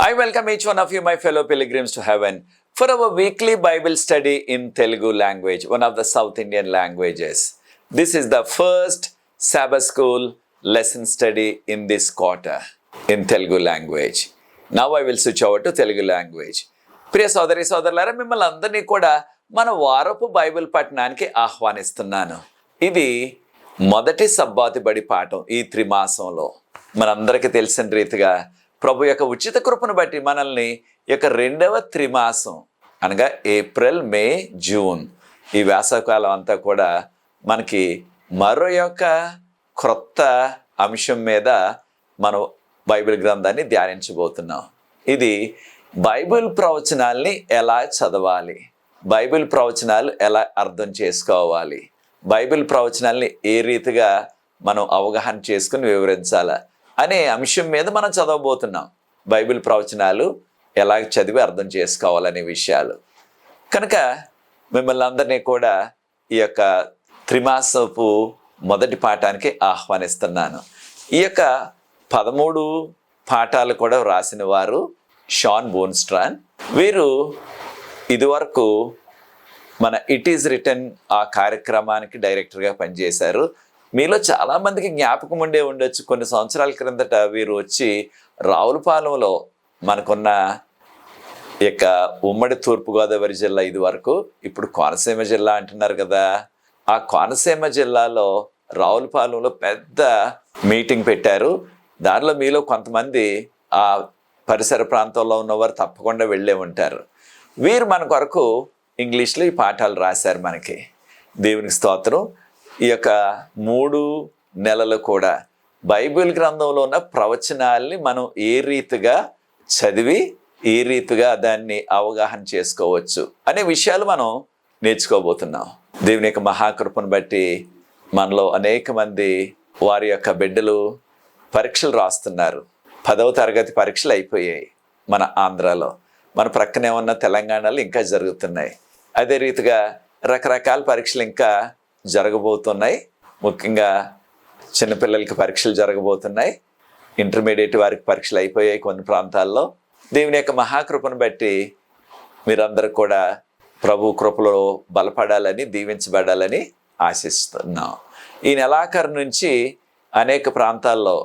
I welcome each one of you, my fellow pilgrims to heaven, for our weekly Bible study in Telugu language, one of the South Indian languages. This is the first Sabbath school lesson study in this quarter in Telugu language. Now I will switch over to Telugu language. ప్రియ సోదరి సోదరులారా, మిమ్మల్ని అందరినీ కూడా మన వారపు Bible పఠనానికి ఆహ్వానిస్తున్నాను. ఇది మొదటి సబ్బాతు బడి పాఠం ఈ త్రిమాసంలో. మనందరికీ తెలిసిన రీతిగా ప్రభు యొక్క ఉచిత కృపను బట్టి మనల్ని యొక్క రెండవ త్రిమాసం అనగా ఏప్రిల్, మే, జూన్ ఈ వేసవకాలం అంతా కూడా మనకి మరో యొక్క క్రొత్త అంశం మీద మనం బైబిల్ గ్రంథాన్ని ధ్యానించబోతున్నాం. ఇది బైబిల్ ప్రవచనాల్ని ఎలా చదవాలి, బైబిల్ ప్రవచనాలు ఎలా అర్థం చేసుకోవాలి, బైబిల్ ప్రవచనాల్ని ఏ రీతిగా మనం అవగాహన చేసుకుని వివరించాలా అనే అంశం మీద మనం చదవబోతున్నాం. బైబిల్ ప్రవచనాలు ఎలా చదివి అర్థం చేసుకోవాలనే విషయాలు కనుక మిమ్మల్ని అందరినీ కూడా ఈ యొక్క త్రిమాసపు మొదటి పాఠానికి ఆహ్వానిస్తున్నాను. ఈ యొక్క 13 పాఠాలు కూడా రాసిన వారు షాన్ బోన్స్ట్రాన్. వీరు ఇదివరకు మన ఇట్ ఈజ్ రిటన్ ఆ కార్యక్రమానికి డైరెక్టర్గా పనిచేశారు. మీలో చాలామందికి జ్ఞాపకం ఉండొచ్చు, కొన్ని సంవత్సరాల క్రిందట వీరు వచ్చి రావులపాలెంలో మనకున్న యొక్క ఉమ్మడి తూర్పుగోదావరి జిల్లా ఇది వరకు, ఇప్పుడు కోనసీమ జిల్లా అంటున్నారు కదా, ఆ కోనసీమ జిల్లాలో రావులపాలెంలో పెద్ద మీటింగ్ పెట్టారు. దానిలో మీలో కొంతమంది ఆ పరిసర ప్రాంతంలో ఉన్నవారు తప్పకుండా వెళ్ళే ఉంటారు. వీరు మన కొరకు ఇంగ్లీష్లో ఈ పాఠాలు రాశారు మనకి. దేవునికి స్తోత్రం. ఈ యొక్క 3 నెలలు కూడా బైబిల్ గ్రంథంలో ఉన్న ప్రవచనాల్ని మనం ఏ రీతిగా చదివి ఏ రీతిగా దాన్ని అవగాహన చేసుకోవచ్చు అనే విషయాలు మనం నేర్చుకోబోతున్నాం. దేవుని యొక్క మహాకృపను బట్టి మనలో అనేక మంది వారి యొక్క బిడ్డలు పరీక్షలు రాస్తున్నారు. 10వ తరగతి పరీక్షలు అయిపోయాయి మన ఆంధ్రాలో. మన ప్రక్కనే ఉన్న తెలంగాణలో ఇంకా జరుగుతున్నాయి. అదే రీతిగా రకరకాల పరీక్షలు ఇంకా జరగబోతున్నాయి. ముఖ్యంగా చిన్నపిల్లలకి పరీక్షలు జరగబోతున్నాయి. ఇంటర్మీడియట్ వారికి పరీక్షలు అయిపోయాయి కొన్ని ప్రాంతాల్లో. దేవుని యొక్క మహాకృపను బట్టి మీరందరూ కూడా ప్రభు కృపలో బలపడాలని, దీవించబడాలని ఆశిస్తున్నాం. ఈ నెలాఖరు నుంచి అనేక ప్రాంతాల్లో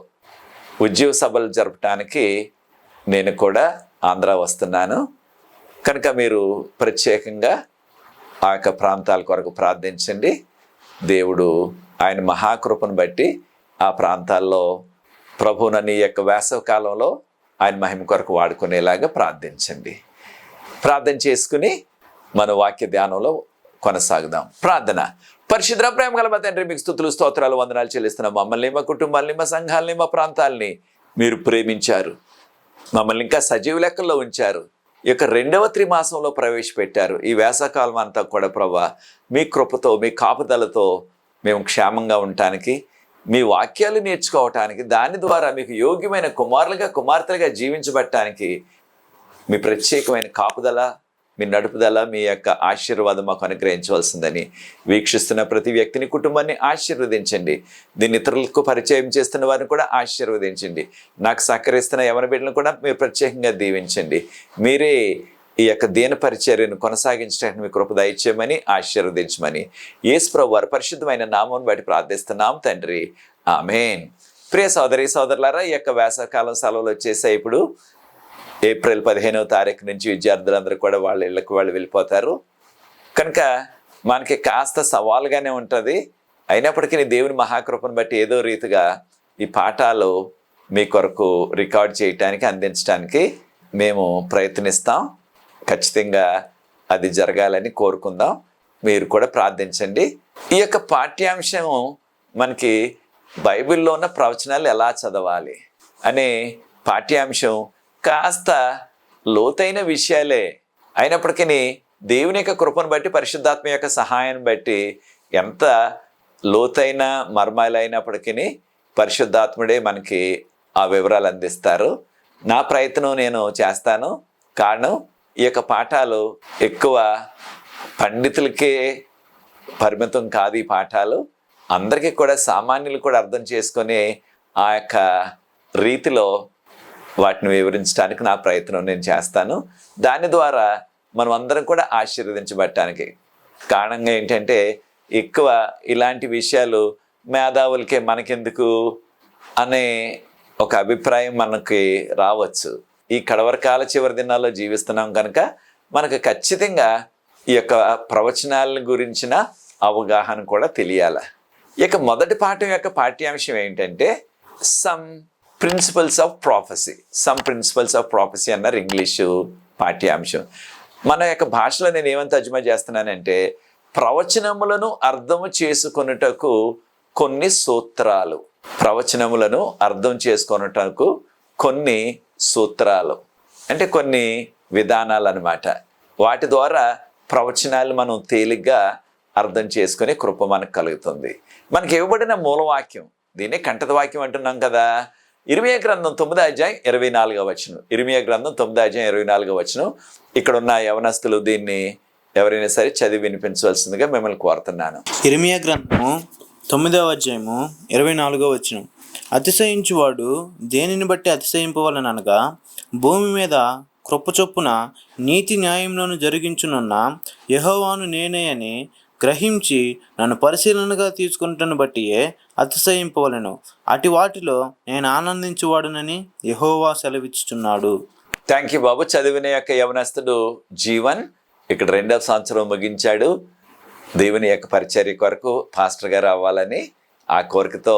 ఉద్యోగ సభలు జరపడానికి నేను కూడా ఆంధ్ర వస్తున్నాను. కనుక మీరు ప్రత్యేకంగా ఆ యొక్క ప్రాంతాల కొరకు ప్రార్థించండి. దేవుడు ఆయన మహాకృపను బట్టి ఆ ప్రాంతాల్లో ప్రభువుని యొక్క వేసవి కాలంలో ఆయన మహిమ కొరకు వాడుకునేలాగా ప్రార్థించండి. ప్రార్థన చేసుకుని మన వాక్య ధ్యానంలో కొనసాగుదాం. ప్రార్థన. పరిశుద్ధ ప్రేమ గల మా తండ్రి, మీకు స్తుతులు స్తోత్రాలు వందనాలు చెల్లిస్తున్నాం. మమ్మల్ని, మా కుటుంబాలని, మా సంఘాలని, మా ప్రాంతాలని మీరు ప్రేమించారు. మమ్మల్ని ఇంకా సజీవ లెక్కల్లో ఉంచారు. ఈ యొక్క రెండవ త్రిమాసంలో ప్రవేశపెట్టారు. ఈ వేసవకాలం అంతా కూడా ప్రభువా మీ కృపతో, మీ కాపుదలతో మేము క్షేమంగా ఉండటానికి, మీ వాక్యాలు నేర్చుకోవటానికి, దాని ద్వారా మీకు యోగ్యమైన కుమారులుగా, కుమార్తెలుగా జీవించబడటానికి మీ ప్రత్యేకమైన కాపుదల, మీ నడుపుదల, మీ యొక్క ఆశీర్వాదం మాకు అనుగ్రహించవలసిందని వీక్షిస్తున్న ప్రతి వ్యక్తిని, కుటుంబాన్ని ఆశీర్వదించండి. దీన్ని ఇతరులకు పరిచయం చేస్తున్న వారిని కూడా ఆశీర్వదించండి. నాకు సహకరిస్తున్న యవన బిడ్డలను కూడా మీరు ప్రత్యేకంగా దీవించండి. మీరే ఈ యొక్క దీన పరిచర్యను కొనసాగించడానికి మీ కృప దయచేయమని, ఆశీర్వదించమని యేసు ప్రభువు వారి పరిశుద్ధమైన నామమును బట్టి ప్రార్థిస్తున్నాం తండ్రి, ఆమేన్. ప్రియ సోదరి సోదరులారా, ఈ యొక్క వేసవకాలం సెలవులు వచ్చేసాయి. ఇప్పుడు ఏప్రిల్ 15వ తారీఖు నుంచి విద్యార్థులందరూ కూడా వాళ్ళ ఇళ్ళకు వాళ్ళు వెళ్ళిపోతారు. కనుక మనకి కాస్త సవాలుగానే ఉంటుంది. అయినప్పటికీ దేవుని మహాకృపను బట్టి ఏదో రీతిగా ఈ పాఠాలు మీ కొరకు రికార్డ్ చేయటానికి, అందించడానికి మేము ప్రయత్నిస్తాం. ఖచ్చితంగా అది జరగాలని కోరుకుందాం. మీరు కూడా ప్రార్థించండి. ఈ యొక్క పాఠ్యాంశం మనకి బైబిల్లో ఉన్న ప్రవచనాలు ఎలా చదవాలి అనే పాఠ్యాంశం కాస్త లోతైన విషయాలే. అయినప్పటికీ దేవుని యొక్క కృపను బట్టి, పరిశుద్ధాత్మ యొక్క సహాయాన్ని బట్టి ఎంత లోతైన మర్మాలైనప్పటికీ పరిశుద్ధాత్ముడే మనకి ఆ వివరాలు అందిస్తారు. నా ప్రయత్నం నేను చేస్తాను. కారణం ఈ యొక్క పాఠాలు ఎక్కువ పండితులకే పరిమితం కాదు. ఈ పాఠాలు అందరికీ కూడా, సామాన్యులు కూడా అర్థం చేసుకొని ఆ యొక్క రీతిలో వాటిని వివరించడానికి నా ప్రయత్నం నేను చేస్తాను. దాని ద్వారా మనం అందరం కూడా ఆశీర్వదించబడటానికి కారణంగా ఏంటంటే, ఎక్కువ ఇలాంటి విషయాలు మేధావులకే మనకెందుకు అనే ఒక అభిప్రాయం మనకి రావచ్చు. ఈ కడవరకాల చివరి దినాల్లో జీవిస్తున్నాం కనుక మనకు ఖచ్చితంగా ఈ యొక్క ప్రవచనాల గురించిన అవగాహన కూడా తెలియాలి. ఇక మొదటి పాఠం యొక్క పాఠ్యాంశం ఏంటంటే సమ్ ప్రిన్సిపల్స్ ఆఫ్ ప్రాఫెసీ అన్నారు ఇంగ్లీషు పాఠ్యాంశం. మన యొక్క భాషలో నేను ఏమని తర్జుమా చేస్తున్నానంటే, ప్రవచనములను అర్థము చేసుకొనుటకు కొన్ని సూత్రాలు. ప్రవచనములను అర్థం చేసుకొనుటకు కొన్ని సూత్రాలు అంటే కొన్ని విధానాలు అన్నమాట. వాటి ద్వారా ప్రవచనాలు మనం తేలిగ్గా అర్థం చేసుకునే కృప మనకు కలుగుతుంది. మనకి ఇవ్వబడిన మూలవాక్యం, దీన్నే కంఠత వాక్యం అంటున్నాం కదా. ఇర్మీయా గ్రంథం 9:24. ఇర్మీయా గ్రంథం 9:24. ఇక్కడ ఉన్న యవనస్తులు దీన్ని ఎవరైనా సరే చదివి వినిపించవలసిందిగా మిమ్మల్ని కోరుతున్నాను. ఇర్మీయా గ్రంథము 9:24. అతిశయించువాడు దేనిని బట్టి అతిశయింపవలననగా, భూమి మీద కృప చొప్పున నీతి న్యాయములను జరిగించునున్న యెహోవాను నేనే అని గ్రహించి నన్ను పరిశీలనగా తీసుకుంటున్న బట్టియే అతిశయింపవలను. అటు వాటిలో నేను ఆనందించువాడునని యెహోవా సెలవిచ్చుచున్నాడు. థ్యాంక్ యూ బాబు. చదివిన యొక్క యవనస్తుడు జీవన్ ఇక్కడ 2వ సంవత్సరం ముగించాడు. దేవుని యొక్క పరిచర్య కొరకు పాస్టర్ గారు అవ్వాలని ఆ కోరికతో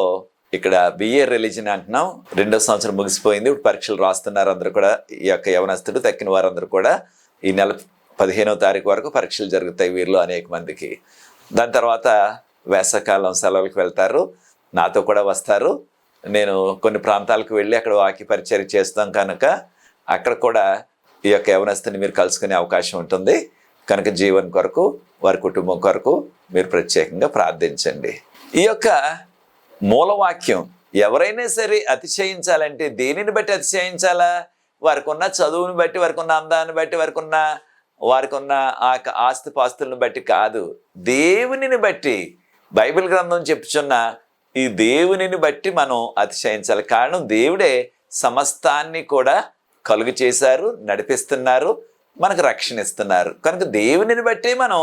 ఇక్కడ బిఏ రిలీజన్ అంటున్నాం. 2వ సంవత్సరం ముగిసిపోయింది. ఇప్పుడు పరీక్షలు రాస్తున్నారు అందరూ కూడా. ఈ యొక్క యవనస్తుడు తక్కిన వారందరూ కూడా ఈ నెల 15వ తారీఖు వరకు పరీక్షలు జరుగుతాయి వీరిలో అనేక మందికి. దాని తర్వాత వేసవకాలం సెలవులకు వెళ్తారు, నాతో కూడా వస్తారు. నేను కొన్ని ప్రాంతాలకు వెళ్ళి అక్కడ వాక్య పరిచర్య చేస్తాం కనుక అక్కడ కూడా ఈ యొక్క యవనస్తుని మీరు కలుసుకునే అవకాశం ఉంటుంది. కనుక జీవన్ కొరకు, వారి కుటుంబం కొరకు మీరు ప్రత్యేకంగా ప్రార్థించండి. ఈ యొక్క మూలవాక్యం ఎవరైనా సరే అతిశయించాలంటే దేనిని బట్టి అతిశయించాలా? వారికి ఉన్న చదువుని బట్టి, వారికి ఉన్న అందాన్ని బట్టి, వారికి ఉన్న ఆ ఆస్తిపాస్తులను బట్టి కాదు, దేవునిని బట్టి. బైబిల్ గ్రంథం చెప్పుచున్న ఈ దేవునిని బట్టి మనం అతిశయించాలి. కారణం దేవుడే సమస్తాన్ని కూడా కలుగు చేశారు, నడిపిస్తున్నారు, మనకు రక్షణ ఇస్తున్నారు. కనుక దేవునిని బట్టి మనం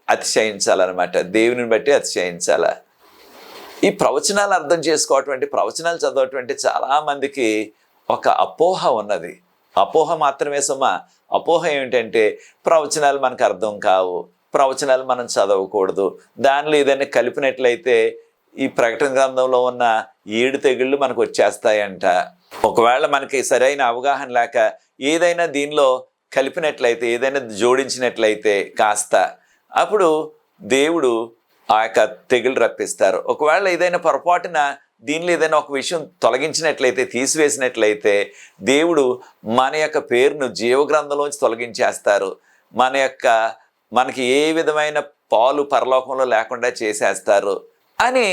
అతిశయించాలన్నమాట. దేవునిని బట్టి అతిశయించాల. ఈ ప్రవచనాలు అర్థం చేసుకోవటువంటి, ప్రవచనాలు చదవటువంటి చాలామందికి ఒక అపోహ ఉన్నది. అపోహ మాత్రమే సుమా. అపోహ ఏమిటంటే ప్రవచనాలు మనకు అర్థం కావు, ప్రవచనాలు మనం చదవకూడదు, దానిలో ఏదైనా కలిపినట్లయితే ఈ ప్రకటన గ్రంథంలో ఉన్న 7 తెగుళ్ళు మనకు వచ్చేస్తాయంట. ఒకవేళ మనకి సరైన అవగాహన లేక ఏదైనా దీనిలో కలిపినట్లయితే, ఏదైనా జోడించినట్లయితే కాస్త, అప్పుడు దేవుడు ఆ యొక్క తెగులు రప్పిస్తారు. ఒకవేళ ఏదైనా పొరపాటున దీనిలో ఏదైనా ఒక విషయం తొలగించినట్లయితే, తీసివేసినట్లయితే దేవుడు మన యొక్క పేరును జీవగ్రంథంలోంచి తొలగించేస్తారు. మనకి ఏ విధమైన పాలు పరలోకంలో లేకుండా చేసేస్తారు అని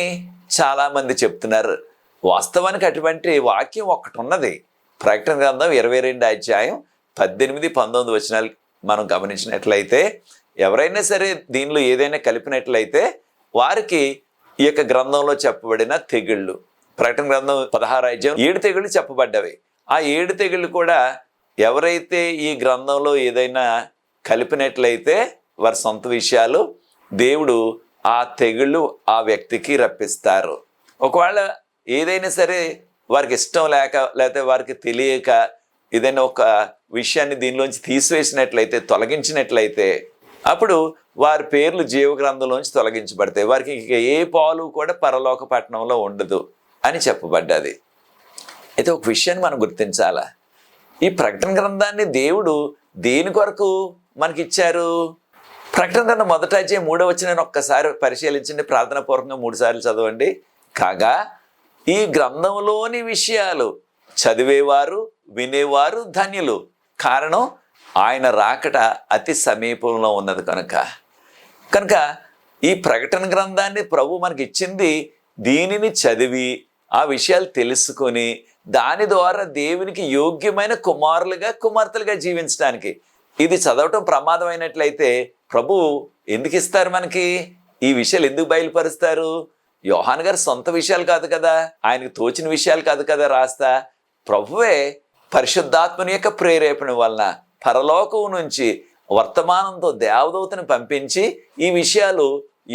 చాలామంది చెప్తున్నారు. వాస్తవానికి అటువంటి వాక్యం ఒకటి ఉన్నది. ప్రకటన గ్రంథం 22:18-19 మనం గమనించినట్లయితే, ఎవరైనా సరే దీనిలో ఏదైనా కలిపినట్లయితే వారికి ఈ యొక్క గ్రంథంలో చెప్పబడిన తెగుళ్ళు, ప్రకటన గ్రంథం 16 7 తెగుళ్ళు చెప్పబడ్డవి. ఆ 7 తెగుళ్ళు కూడా ఎవరైతే ఈ గ్రంథంలో ఏదైనా కలిపినట్లయితే వారి సొంత విషయాలు, దేవుడు ఆ తెగుళ్ళు ఆ వ్యక్తికి రప్పిస్తారు. ఒకవేళ ఏదైనా సరే వారికి ఇష్టం లేక, లేకపోతే వారికి తెలియక ఏదైనా ఒక విషయాన్ని దీనిలోంచి తీసివేసినట్లయితే, తొలగించినట్లయితే, అప్పుడు వారి పేర్లు జీవగ్రంథంలోంచి తొలగించబడతాయి. వారికి ఇక ఏ పాలు కూడా పరలోక పట్టణంలో ఉండదు అని చెప్పబడ్డది. అయితే ఒక విషయాన్ని మనం గుర్తించాలా. ఈ ప్రకటన గ్రంథాన్ని దేవుడు దేని కొరకు మనకిచ్చారు? ప్రకటన గ్రంథం 1వ అధ్యాయం 3వ వచనాన్ని ఒక్కసారి పరిశీలించండి, ప్రార్థనాపూర్వకంగా 3 సార్లు చదవండి. కాగా ఈ గ్రంథంలోని విషయాలు చదివేవారు, వినేవారు ధన్యులు, కారణం ఆయన రాకట అతి సమీపంలో ఉన్నది కనుక ఈ ప్రకటన గ్రంథాన్ని ప్రభు మనకి ఇచ్చింది దీనిని చదివి ఆ విషయాలు తెలుసుకొని దాని ద్వారా దేవునికి యోగ్యమైన కుమారులుగా, కుమార్తెలుగా జీవించడానికి. ఇది చదవటం ప్రమాదమైనట్లయితే ప్రభు ఎందుకు ఇస్తారు మనకి? ఈ విషయాలు ఎందుకు బయలుపరుస్తారు? యోహాను గారు సొంత విషయాలు కాదు కదా, ఆయనకు తోచిన విషయాలు కాదు కదా రాస్తా. ప్రభువే పరిశుద్ధాత్మని యొక్క ప్రేరేపణ వలన పరలోకం నుంచి వర్తమానంతో దేవదూతని పంపించి ఈ విషయాలు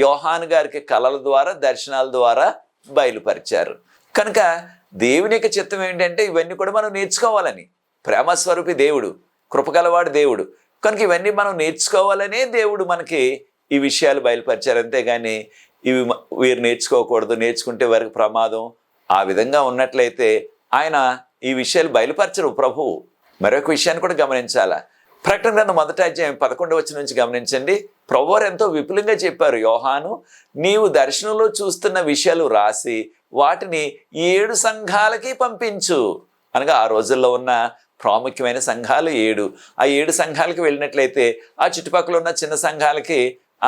యోహాను గారికి కళల ద్వారా దర్శనాల ద్వారా బయలుపరిచారు. కనుక దేవుని యొక్క చిత్తం ఏంటంటే ఇవన్నీ కూడా మనం నేర్చుకోవాలని. ప్రేమస్వరూపి దేవుడు, కృపగలవాడు దేవుడు. కనుక ఇవన్నీ మనం నేర్చుకోవాలనే దేవుడు మనకి ఈ విషయాలు బయలుపరిచారు. అంతేగాని ఇవి వీరు నేర్చుకోకూడదు, నేర్చుకుంటే వారికి ప్రమాదం, ఆ విధంగా ఉన్నట్లయితే ఆయన ఈ విషయాలు బయలుపరచరు ప్రభువు. మరొక విషయాన్ని కూడా గమనించాలా. ప్రకటన గ్రంథం 1వ అధ్యాయం 11వ వచనం నుంచి గమనించండి. ప్రభువారు ఎంతో విపులంగా చెప్పారు, యోహాను నీవు దర్శనంలో చూస్తున్న విషయాలు రాసి వాటిని 7 సంఘాలకి పంపించు. అనగా ఆ రోజుల్లో ఉన్న ప్రాముఖ్యమైన సంఘాలు 7. ఆ 7 సంఘాలకి వెళ్ళినట్లయితే ఆ చుట్టుపక్కల ఉన్న చిన్న సంఘాలకి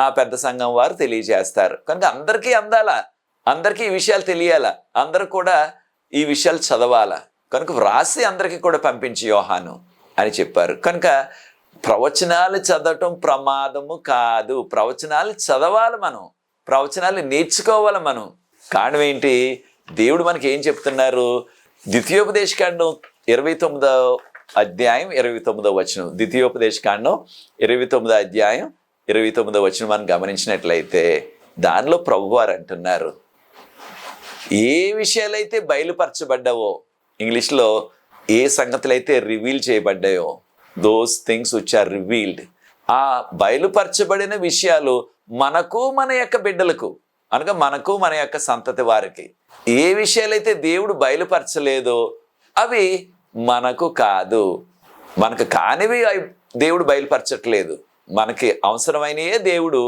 ఆ పెద్ద సంఘం వారు తెలియజేస్తారు. కనుక అందరికీ అందాలా, అందరికీ ఈ విషయాలు తెలియాలా, అందరూ కూడా ఈ విషయాలు చదవాలా. కనుక వ్రాసి అందరికీ కూడా పంపించి యోహాను అని చెప్పారు. కనుక ప్రవచనాలు చదవటం ప్రమాదము కాదు. ప్రవచనాలు చదవాలి, మనం ప్రవచనాలు నేర్చుకోవాలి మనం. కారణం ఏంటి? దేవుడు మనకి ఏం చెప్తున్నారు? ద్వితీయోపదేశకాండం 29వ అధ్యాయం 29వ వచనం. ద్వితీయోపదేశకాండం 29వ అధ్యాయం 29వ వచనం మనం గమనించినట్లయితే దానిలో ప్రభువారు అంటున్నారు, ఏ విషయాలైతే బయలుపరచబడ్డావో, ఇంగ్లీష్లో ఏ సంగతులైతే రివీల్ చేయబడ్డాయో, those things which are revealed, ఆ బయలుపరచబడిన విషయాలు మనకు మన యొక్క బిడ్డలకు, అనగా మనకు మన యొక్క సంతతి వారికి. ఏ విషయాలైతే దేవుడు బయలుపరచలేదో అవి మనకు కాదు. మనకు కానివి దేవుడు బయలుపరచట్లేదు. మనకి అవసరమైనయే దేవుడు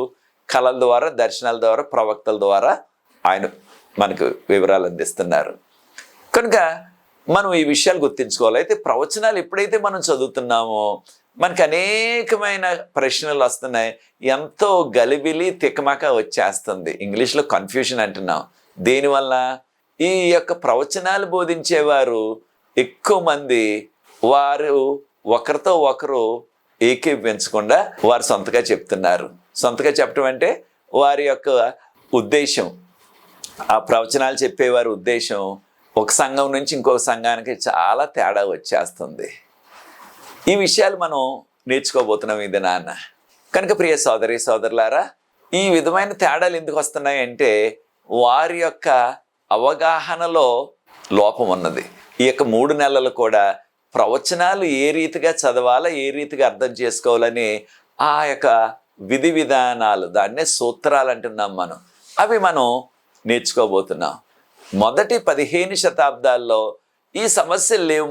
కళల ద్వారా, దర్శనాల ద్వారా, ప్రవక్తల ద్వారా ఆయన మనకు వివరాలు అందిస్తున్నారు. కనుక మనం ఈ విషయాలు గుర్తించుకోవాలి. అయితే ప్రవచనాలు ఎప్పుడైతే మనం చదువుతున్నామో మనకి అనేకమైన ప్రశ్నలు వస్తున్నాయి. ఎంతో గలిబిలి తికమక వచ్చేస్తుంది. ఇంగ్లీష్లో కన్ఫ్యూషన్ అంటున్నాం. దేనివల్ల? ఈ యొక్క ప్రవచనాలు బోధించేవారు ఎక్కువ మంది వారు ఒకరితో ఒకరు ఏకీపించకుండా వారు సొంతగా చెప్తున్నారు. సొంతగా చెప్పడం అంటే వారి యొక్క ఉద్దేశం, ఆ ప్రవచనాలు చెప్పేవారి ఉద్దేశం ఒక సంఘం నుంచి ఇంకొక సంఘానికి చాలా తేడా వచ్చేస్తుంది. ఈ విషయాలు మనం నేర్చుకోబోతున్నాం ఇది నాన్న. కనుక ప్రియ సోదరి సోదరులారా, ఈ విధమైన తేడాలు ఎందుకు వస్తున్నాయంటే వారి యొక్క అవగాహనలో లోపం ఉన్నది. ఈ యొక్క 3 నెలలు కూడా ప్రవచనాలు ఏ రీతిగా చదవాలా, ఏ రీతిగా అర్థం చేసుకోవాలని ఆ యొక్క విధి విధానాలు, దాన్నే సూత్రాలు అంటున్నాం మనం, అవి మనం నేర్చుకోబోతున్నాం. మొదటి 15 శతాబ్దాల్లో ఈ సమస్యలు లేవు.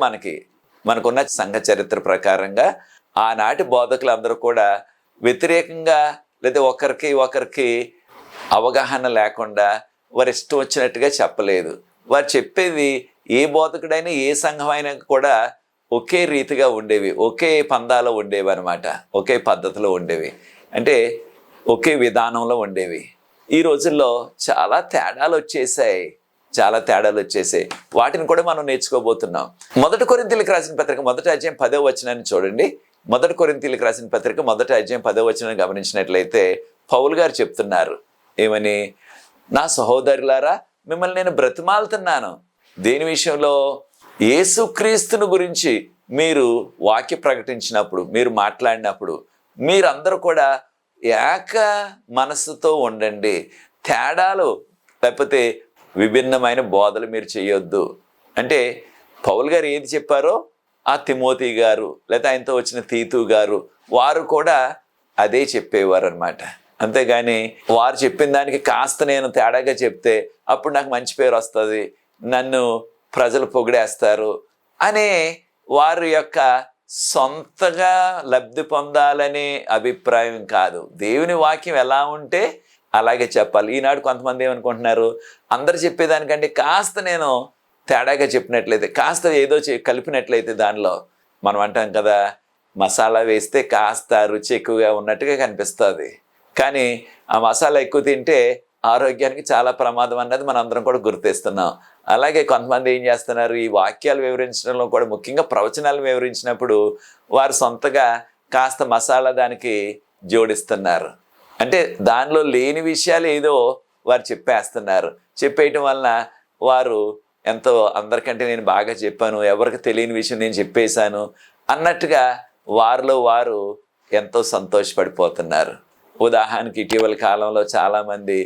మనకున్న సంఘ చరిత్ర ప్రకారంగా ఆనాటి బోధకులందరూ కూడా వ్యతిరేకంగా లేదా ఒకరికి అవగాహన లేకుండా వారి ఇష్టం వచ్చినట్టుగా చెప్పలేదు. వారు చెప్పేది ఏ బోధకుడైనా ఏ సంఘం అయినా కూడా ఒకే రీతిగా ఉండేవి, ఒకే పందాలో ఉండేవి అనమాట, ఒకే పద్ధతిలో ఉండేవి, అంటే ఒకే విధానంలో ఉండేవి. ఈ రోజుల్లో చాలా తేడాలు వచ్చేసాయి. వాటిని కూడా మనం నేర్చుకోబోతున్నాం. 1 కొరింథీయులకు రాసిన పత్రిక 1వ అధ్యాయం 10వ వచనాన్ని చూడండి. 1 కొరింథీయులకు రాసిన పత్రిక 1వ అధ్యాయం 10వ వచనాన్ని గమనించినట్లయితే పౌలు గారు చెప్తున్నారు ఏమని? నా సహోదరులారా, మిమ్మల్ని నేను బ్రతిమాలుతున్నాను. దేని విషయంలో? యేసుక్రీస్తుని గురించి మీరు వాక్య ప్రకటించినప్పుడు, మీరు మాట్లాడినప్పుడు మీరందరూ కూడా ఏక మనస్సుతో ఉండండి. తేడాలు లేకపోతే విభిన్నమైన బోధలు మీరు చేయొద్దు. అంటే పౌలు గారు ఏది చెప్పారో ఆ తిమోతి గారు లేదా ఆయనతో వచ్చిన తీతు గారు వారు కూడా అదే చెప్పేవారు అనమాట. అంతేగాని వారు చెప్పిన దానికి కాస్త నేను తేడాగా చెప్తే అప్పుడు నాకు మంచి పేరు వస్తుంది, నన్ను ప్రజలు పొగిడేస్తారు అనే వారి యొక్క సొంతగా లబ్ధి పొందాలనే అభిప్రాయం కాదు. దేవుని వాక్యం ఎలా ఉంటే అలాగే చెప్పాలి. ఈనాడు కొంతమంది ఏమనుకుంటున్నారు, అందరు చెప్పేదానికంటే కాస్త నేను తేడాగా చెప్పినట్లయితే, కాస్త ఏదో కలిపినట్లయితే దానిలో మనం అంటాం కదా, మసాలా వేస్తే కాస్త రుచి ఎక్కువగా ఉన్నట్టుగా కనిపిస్తుంది, కానీ ఆ మసాలా ఎక్కువ తింటే ఆరోగ్యానికి చాలా ప్రమాదం అన్నది మనం అందరం కూడా గుర్తిస్తున్నాం. అలాగే కొంతమంది ఏం చేస్తున్నారు, ఈ వాక్యాలు వివరించడంలో కూడా ముఖ్యంగా ప్రవచనాలు వివరించినప్పుడు వారు సొంతగా కాస్త మసాలా దానికి జోడిస్తున్నారు. అంటే దానిలో లేని విషయాలు ఏదో వారు చెప్పేస్తున్నారు. చెప్పేయటం వలన వారు ఎంతో అందరికంటే నేను బాగా చెప్పాను, ఎవరికి తెలియని విషయం నేను చెప్పేశాను అన్నట్టుగా వారిలో వారు ఎంతో సంతోషపడిపోతున్నారు. ఉదాహరణకి ఇటీవల కాలంలో చాలామంది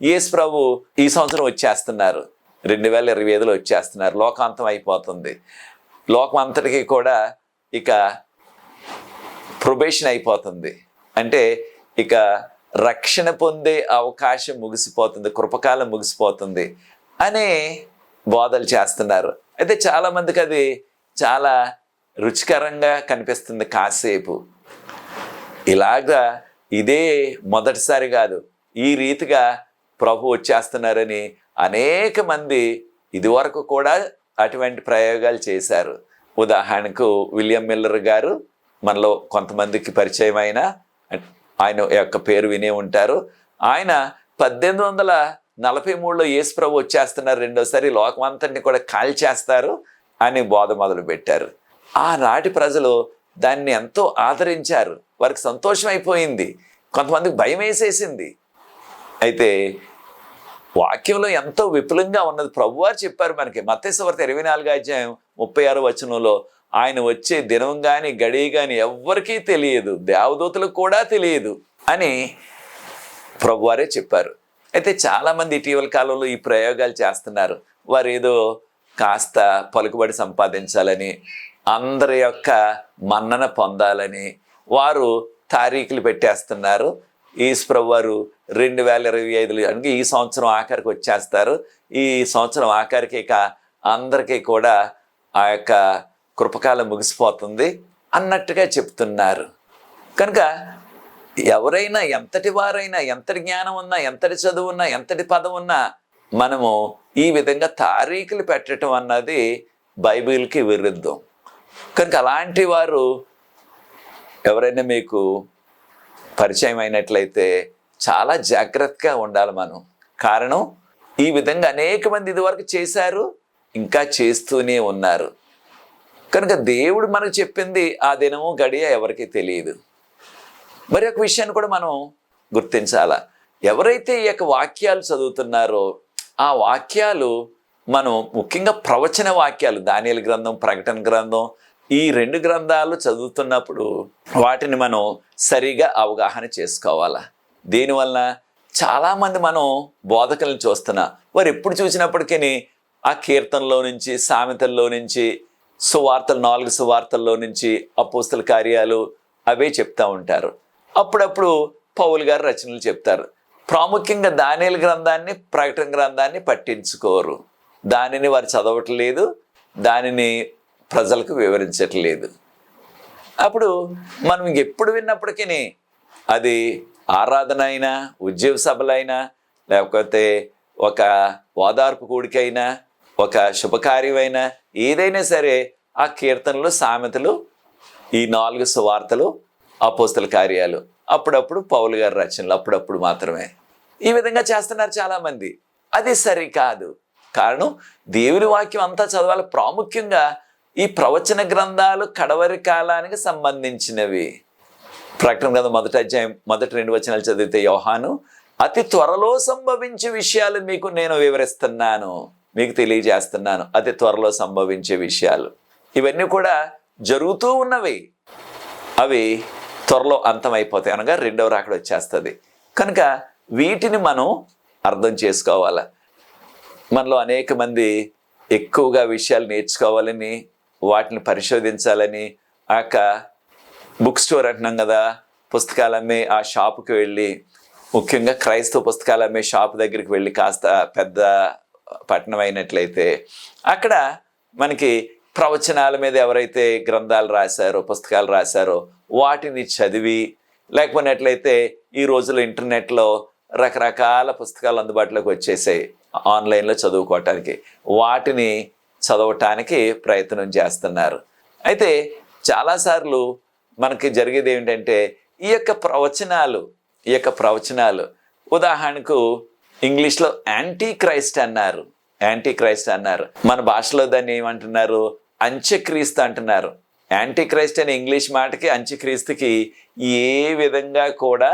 యేసు ప్రభు ఈ సంవత్సరం వచ్చేస్తున్నారు, 2025లో వచ్చేస్తున్నారు, లోకాంతం అయిపోతుంది, లోకం అంతటికీ కూడా ఇక ప్రొబేషన్ అయిపోతుంది, అంటే ఇక రక్షణ పొందే అవకాశం ముగిసిపోతుంది, కృపకాలం ముగిసిపోతుంది అనే బోధలు చేస్తున్నారు. అయితే చాలామందికి అది చాలా రుచికరంగా కనిపిస్తుంది కాసేపు. ఇలాగా ఇదే మొదటిసారి కాదు, ఈ రీతిగా ప్రభు వచ్చేస్తున్నారని అనేక మంది ఇదివరకు కూడా అటువంటి ప్రయోగాలు చేశారు. ఉదాహరణకు విలియం మిల్లర్ గారు మనలో కొంతమందికి పరిచయం ఆయన యొక్క పేరు వినే ఉంటారు. ఆయన 1843లో యేసు ప్రభు వచ్చేస్తున్నారు, రెండోసారి లోకం అంతటిని కూడా కాల్చేస్తారు అని బోధ మొదలు పెట్టారు. ఆనాటి ప్రజలు దాన్ని ఎంతో ఆదరించారు, వారికి సంతోషం అయిపోయింది, కొంతమందికి భయం వేసేసింది. అయితే వాక్యంలో ఎంతో విపులంగా ఉన్నది. ప్రభువారు చెప్పారు మనకి మత్తయి సువార్త 24:36 ఆయన వచ్చే దినం కానీ గడియ కానీ ఎవ్వరికీ తెలియదు, దేవదూతలకు కూడా తెలియదు అని ప్రభువారే చెప్పారు. అయితే చాలామంది ఇటీవల కాలంలో ఈ ప్రయోగాలు చేస్తున్నారు. వారు ఏదో కాస్త పలుకుబడి సంపాదించాలని, అందరి యొక్క మన్నన పొందాలని వారు తారీఖులు పెట్టేస్తున్నారు. యేసు ప్రభు వారు 2025 అంటే ఈ సంవత్సరం ఆఖరికి వచ్చేస్తారు, ఈ సంవత్సరం ఆఖరికి ఇక అందరికీ కూడా ఆ యొక్క కృపకాలం ముగిసిపోతుంది అన్నట్టుగా చెప్తున్నారు. కనుక ఎవరైనా ఎంతటి వారైనా, ఎంతటి జ్ఞానం ఉన్నా, ఎంతటి చదువు ఉన్నా, ఎంతటి పదం ఉన్నా మనము ఈ విధంగా తారీఖులు పెట్టడం అన్నది బైబిల్కి విరుద్ధం. కనుక అలాంటి వారు ఎవరైనా మీకు పరిచయం అయినట్లయితే చాలా జాగ్రత్తగా ఉండాలి మనం. కారణం ఈ విధంగా అనేక మంది ఇదివరకు చేశారు, ఇంకా చేస్తూనే ఉన్నారు. కనుక దేవుడు మనకు చెప్పింది ఆ దినము గడియ ఎవరికి తెలియదు. మరి ఒక విషయాన్ని కూడా మనం గుర్తించాలా, ఎవరైతే ఈ యొక్క వాక్యాలు చదువుతున్నారో ఆ వాక్యాలు మనం ముఖ్యంగా ప్రవచన వాక్యాలు, దానియేలు గ్రంథం, ప్రకటన గ్రంథం, ఈ 2 గ్రంథాలు చదువుతున్నప్పుడు వాటిని మనం సరిగా అవగాహన చేసుకోవాలా. దీనివల్ల చాలామంది మనం బోధకులను చూస్తున్నాం, వారు ఎప్పుడు చూసినప్పటికీ ఆ కీర్తనలో నుంచి, సామెతల్లో నుంచి, సువార్తలు 4 సువార్తల్లో నుంచి, అపోస్తల కార్యాలు అవే చెప్తూ ఉంటారు. అప్పుడప్పుడు పౌలు గారు రచనలు చెప్తారు. ప్రాముఖ్యంగా దానియేలు గ్రంథాన్ని, ప్రకటన గ్రంథాన్ని పట్టించుకోరు, దానిని వారు చదవట్లేదు, దానిని ప్రజలకు వివరించట్లేదు. అప్పుడు మనం ఎప్పుడు విన్నప్పటికీ అది ఆరాధన అయినా, ఉద్యోగ సభలైనా, లేకపోతే ఒక ఓదార్పు కూడికైనా, ఒక శుభకార్యమైనా, ఏదైనా సరే ఆ కీర్తనలు, సామెతలు, ఈ 4 సువార్తలు, అపోస్తల కార్యాలు, అప్పుడప్పుడు పౌలు గారి రచనలు, అప్పుడప్పుడు మాత్రమే ఈ విధంగా చేస్తున్నారు చాలామంది. అది సరికాదు. కారణం దేవుని వాక్యం అంతా చదవాలి. ప్రాముఖ్యంగా ఈ ప్రవచన గ్రంథాలు కడవరి కాలానికి సంబంధించినవి. ప్రకటన గ్రంథం 1వ అధ్యాయం మొదటి 2 వచనాలు చదివితే యోహాను, అతి త్వరలో సంభవించే విషయాలు మీకు నేను వివరిస్తున్నాను, మీకు తెలియజేస్తున్నాను. అతి త్వరలో సంభవించే విషయాలు ఇవన్నీ కూడా జరుగుతూ ఉన్నవి, అవి త్వరలో అంతమైపోతాయి, అనగా 2వ రాకడ వచ్చేస్తుంది. కనుక వీటిని మనం అర్థం చేసుకోవాలి. మనలో అనేక మంది ఎక్కువగా విషయాలు నేర్చుకోవాలని, వాటిని పరిశోధించాలని ఆ యొక్క బుక్ స్టోర్ అంటున్నాం కదా, పుస్తకాలు అమ్మే ఆ షాపుకి వెళ్ళి, ముఖ్యంగా క్రైస్తవ పుస్తకాలు అమ్మే షాప్ దగ్గరికి వెళ్ళి, కాస్త పెద్ద పట్టణం అయినట్లయితే అక్కడ మనకి ప్రవచనాల మీద ఎవరైతే గ్రంథాలు రాశారో, పుస్తకాలు రాశారో వాటిని చదివి, లేకపోయినట్లయితే ఈ రోజుల్లో ఇంటర్నెట్లో రకరకాల పుస్తకాలు అందుబాటులోకి వచ్చేసాయి ఆన్లైన్లో చదువుకోవటానికి, వాటిని చదవటానికి ప్రయత్నం చేస్తున్నారు. అయితే చాలాసార్లు మనకి జరిగేది ఏమిటంటే ఈ యొక్క ప్రవచనాలు ఉదాహరణకు ఇంగ్లీష్లో యాంటీ క్రైస్ట్ అన్నారు. మన భాషలో దాన్ని ఏమంటున్నారు, అంత్యక్రీస్తు అంటున్నారు. యాంటీ క్రైస్ట్ అనే ఇంగ్లీష్ మాటకి అంత్యక్రీస్తుకి ఏ విధంగా కూడా